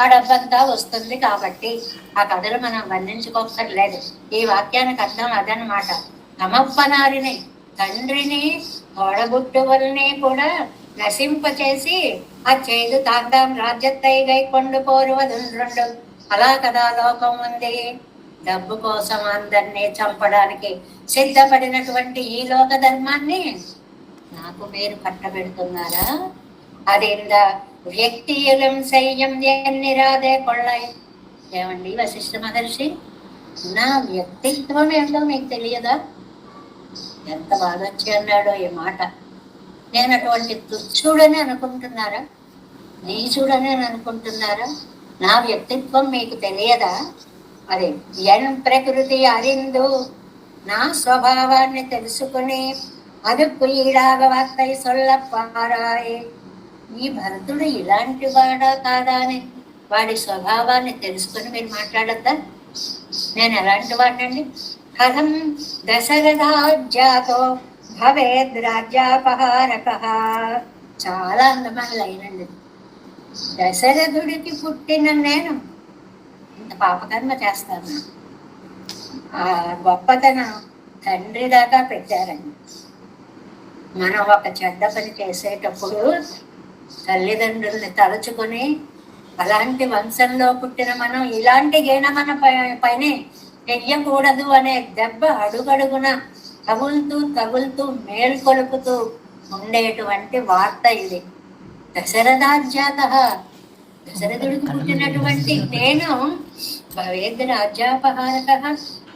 Speaker 1: ఆ డబ్బంతా వస్తుంది కాబట్టి. ఆ కథలు మనం వర్ణించుకోక్కర్లేదు. ఈ వాక్యానికి అర్థం అదనమాట. తమప్పనారిని, తండ్రిని తోడబుట్టు వల్ని కూడా నశింపచేసి ఆ చేదు తాందాం రాజ్యత్తై గైకొండు పోరువదుండ్రుండు. అలా కదా లోకం ఉంది. డబ్బు కోసం అందరినీ చంపడానికి సిద్ధపడినటువంటి ఈ లోక ధర్మాన్ని నాకు మీరు కట్టబెడుతున్నారా? అదేంద వ్యక్తియులం సయ్యం ఎన్నిరాదే కొళ్ళై. ఏమండి వశిష్ఠ మహర్షి, నా వ్యక్తిత్వం ఏంటో మీకు తెలియదా? ఎంత బాగా వచ్చి అన్నాడో ఈ మాట. నేను అటువంటి తుచ్చుడని అనుకుంటున్నారా? నీచుడని అనుకుంటున్నారా? నా వ్యక్తిత్వం మీకు తెలియదా? అదే ఎన్ ప్రకృతి అరిందు, నా స్వభావాన్ని తెలుసుకుని అదుపు ఈడాగ వార్తై సొల్లపారాయి. ఈ భరతుడు ఇలాంటి వాడా కాదా అని వాడి స్వభావాన్ని తెలుసుకుని మీరు మాట్లాడద్దా? నేను ఎలాంటి వాడినండి? కథం దశరథాజ్యాతో భవేద్ రాజ్యాపహారక. చాలా అందమైన లైనండి. దశరథుడికి పుట్టిన నేను ఇంత పాపకర్మ చేస్తాను. ఆ గొప్పతనం తండ్రి దాకా పెట్టారండి. మనం ఒక చెడ్డ పని చేసేటప్పుడు తల్లిదండ్రుల్ని తలుచుకొని, అలాంటి వంశంలో పుట్టిన మనం ఇలాంటి గేణ మన పైనే చెయ్యకూడదు అనే దెబ్బ అడుగడుగున తగులుతూ మేల్కొలుపుతూ ఉండేటువంటి వార్త ఇది. దశరథాజ్యాత, దశరథుడికి పుట్టినటువంటి నేను భవేద్ రాజ్యాపహారక,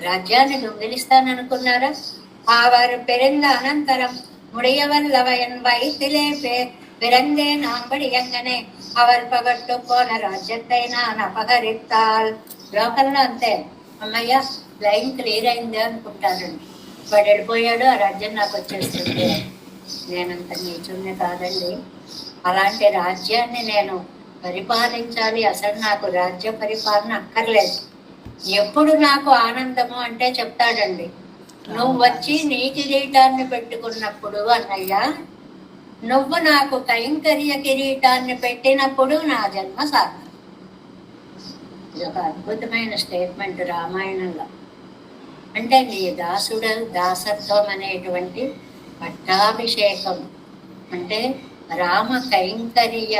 Speaker 1: రాజ్యాన్ని దొంగిలిస్తాననుకున్నారా? ఆ వారు పెరింద అనంతరం ముడియవల్లవయన్ వైతిలే பிறந்தே நாம்படி எங்கనే அவர் పగట్టు పోన రాజ్యత్తైనా అపహరిస్తాల్. లోకల్లో అంతే, అమ్మయ్య లైన్ క్లియర్ అయింది అనుకుంటారండి. వాడు వెళ్ళిపోయాడు, ఆ రాజ్యం నాకు వచ్చేస్తుంది. నేనంత నీచుణ్ణి కాదండి. అలాంటి రాజ్యాన్ని నేను పరిపాలించాలి. అసలు నాకు రాజ్య పరిపాలన అక్కర్లేదు. ఎప్పుడు నాకు ఆనందము అంటే చెప్తాడండి, నువ్వు వచ్చి నీ కిరీటాన్ని పెట్టుకున్నప్పుడు అన్నయ్య, నువ్వు నాకు కైంకర్య కిరీటాన్ని పెట్టినప్పుడు నా జన్మ సార్థం. ఇది ఒక అద్భుతమైన స్టేట్మెంట్ రామాయణంలో. అంటే నీ దాసత్వం అనేటువంటి పట్టాభిషేకం, అంటే రామ కైంకర్య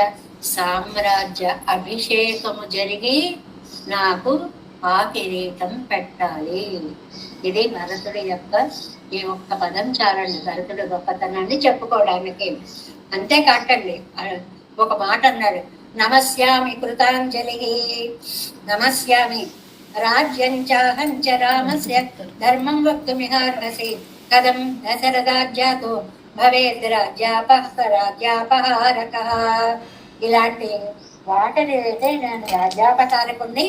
Speaker 1: సామ్రాజ్య అభిషేకము జరిగి నాకు ఆ కిరీటం పెట్టాలి. ఇది భరతుడి యొక్క ఈ ఒక్క పదం చాలండి భరతుడి గొప్పతనాన్ని చెప్పుకోవడానికి. అంతేకాటండి, ఒక మాట అన్నాడు, నమస్యామి కృతాంజలి, నమస్యామి రాజ్యంచాహంచ రామస్య ధర్మం వక్తుమిహార్హసి కథం దశరథాజ్యాతో భవేద్ రాజ్యాపహారక. ఇలాంటి వాటిని అయితే నేను రాజ్యాపహారకుణ్ణి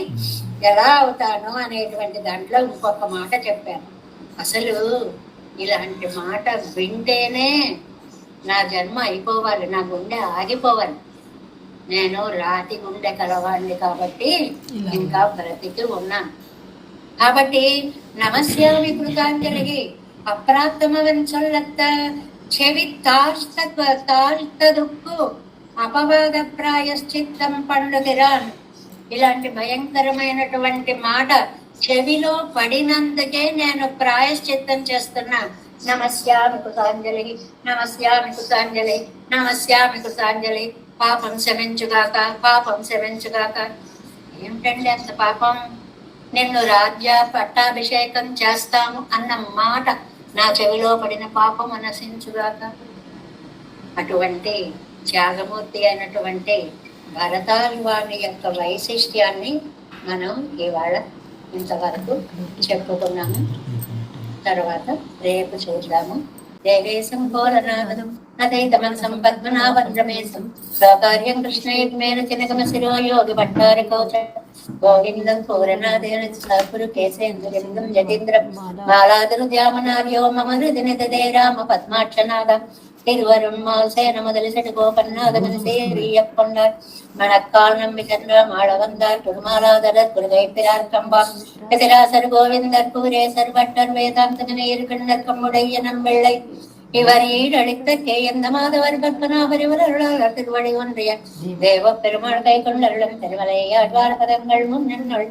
Speaker 1: ఎలా అవుతాను అనేటువంటి దాంట్లో ఇంకొక మాట చెప్పాను. అసలు ఇలాంటి మాట వింటేనే నా జన్మ అయిపోవాలి, నా గుండె ఆగిపోవాలి. నేను రాతి గుండె కలవాడిని కాబట్టి ఇంకా బ్రతికి ఉన్నాను. కాబట్టి నమస్యామి కృతాంజలి అప్రాప్తమవన్ చొల్లత్త చెవి తాழ்తదుక్కు అపవాద ప్రాయశ్చిత్తం పండుగిరాన్. ఇలాంటి భయంకరమైనటువంటి మాట చెవిలో పడినందుకే నేను ప్రాయశ్చిత్తం చేస్తున్నా. నమస్యామి కృతాంజలి, నమస్యామి కృతాంజలి, నమస్యామి కృతాంజలి. పాపం శమించుగాక, పాపం శమించుగాక. ఏమిటండి అంత పాపం? నిన్ను రాజ్య పట్టాభిషేకం చేస్తాము అన్న మాట నా చెవిలో పడిన పాపం నశించుగాక. అటువంటి త్యాగమూర్తి అయినటువంటి భరతాళ్వాని యొక్క వైశిష్ట్యాన్ని మనం ఇవాళ ఇంతవరకు చెప్పుకున్నాము. తర్వాత రేపు చూద్దాము. దేవేశం ఘోరనాథం అదైతమం సంపద్మనాభం రమేశం స్వకార్యం కృష్ణయుగ్మేన చినగమ శిరో యోగి భట్టారి కౌచ గోవిందం పూరనాదేన సపురు కేసేంద్రం జతీంద్రం మాలాదురు ధ్యామనార్యో మమ హృది నిదదే రామ పద్మాక్షనాద తిరువరుణ్ మాల్సేన முதலிசெட்டு கோபன்னாதமன் சேரியப்பொன்னார் மணக்கால் நம்பிக்கன்றாம் ஆளவந்தார் குருமாலாதரர் குருகை பிரார் கம்பாம் எதிராசர் கோவிந்தர் கூரேசர் பட்டர் வேதாந்தகனை இருக்கின்ற கம்முடைய நம்பிள்ளை இவர் ஈடழித்த கேயந்த மாதவர் கற்பனாபரிவர் அருளாளர் திருவடி ஒன்றிய தேவ பெருமாள் கை கொண்டருளும் திருமலையாழ்வார் பதங்கள் முன்னள்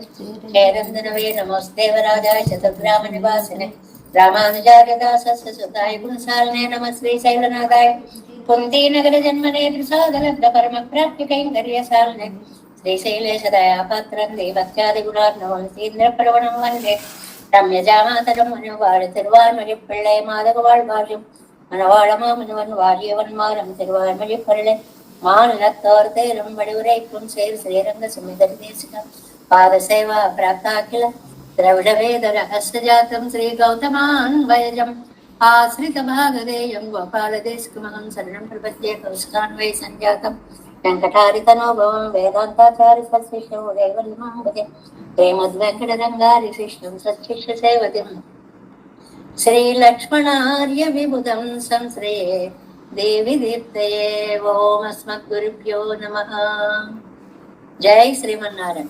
Speaker 1: சேரந்தனவே நமோஸ் தேவராஜாய சதுர்கிராம நிவாசனே ராமானுஜாரியதாசஸ்ய சுதாய குணசாலனே நம ஸ்ரீ சைலநாதாய குந்தி நகர ஜன்மனே பிரசாதலப்த பரம பிராப்தி கைங்கர்யசாலனே ஸ்ரீசைலேஷதயா பாத்திரம் தேவத்யாதி குணார்ணவம் சீந்திர பிரவணம் வந்தே ரம்யஜாமாதரம் மனுவாழ் திருவார்மொழி பிள்ளை மாதகவாழ் பாரியம் மனவாழமா மனுவன் வாழியவன் மாறம் திருவார்மொழி பிள்ளை மாநிலத்தோர் தேரும் வடிவுரைக்கும் சேர் ஸ்ரீரங்க சுமிதர் தேசிகம் பாத சேவா பிராப்தாக்கில द्रविड वेद रहस्य जातं श्री गौतमान्वयजम् आश्रित भागधेयं गोपाल देशकमहं शरणं प्रपद्ये कौशिकान्वय संजातं वेङ्कटारितनोभवं वेदान्ताचार्य सत्शिष्यो देवल्मां भजे प्रेमद्वेङ्कटरङ्गारि शिष्टं सत्शिष्य सेवतिं श्रीलक्ष्मणार्य विबुधं संश्रये देवी दीप्तये ओम् अस्मद्गुरुभ्यो नमः। जय श्रीमन्नारायण।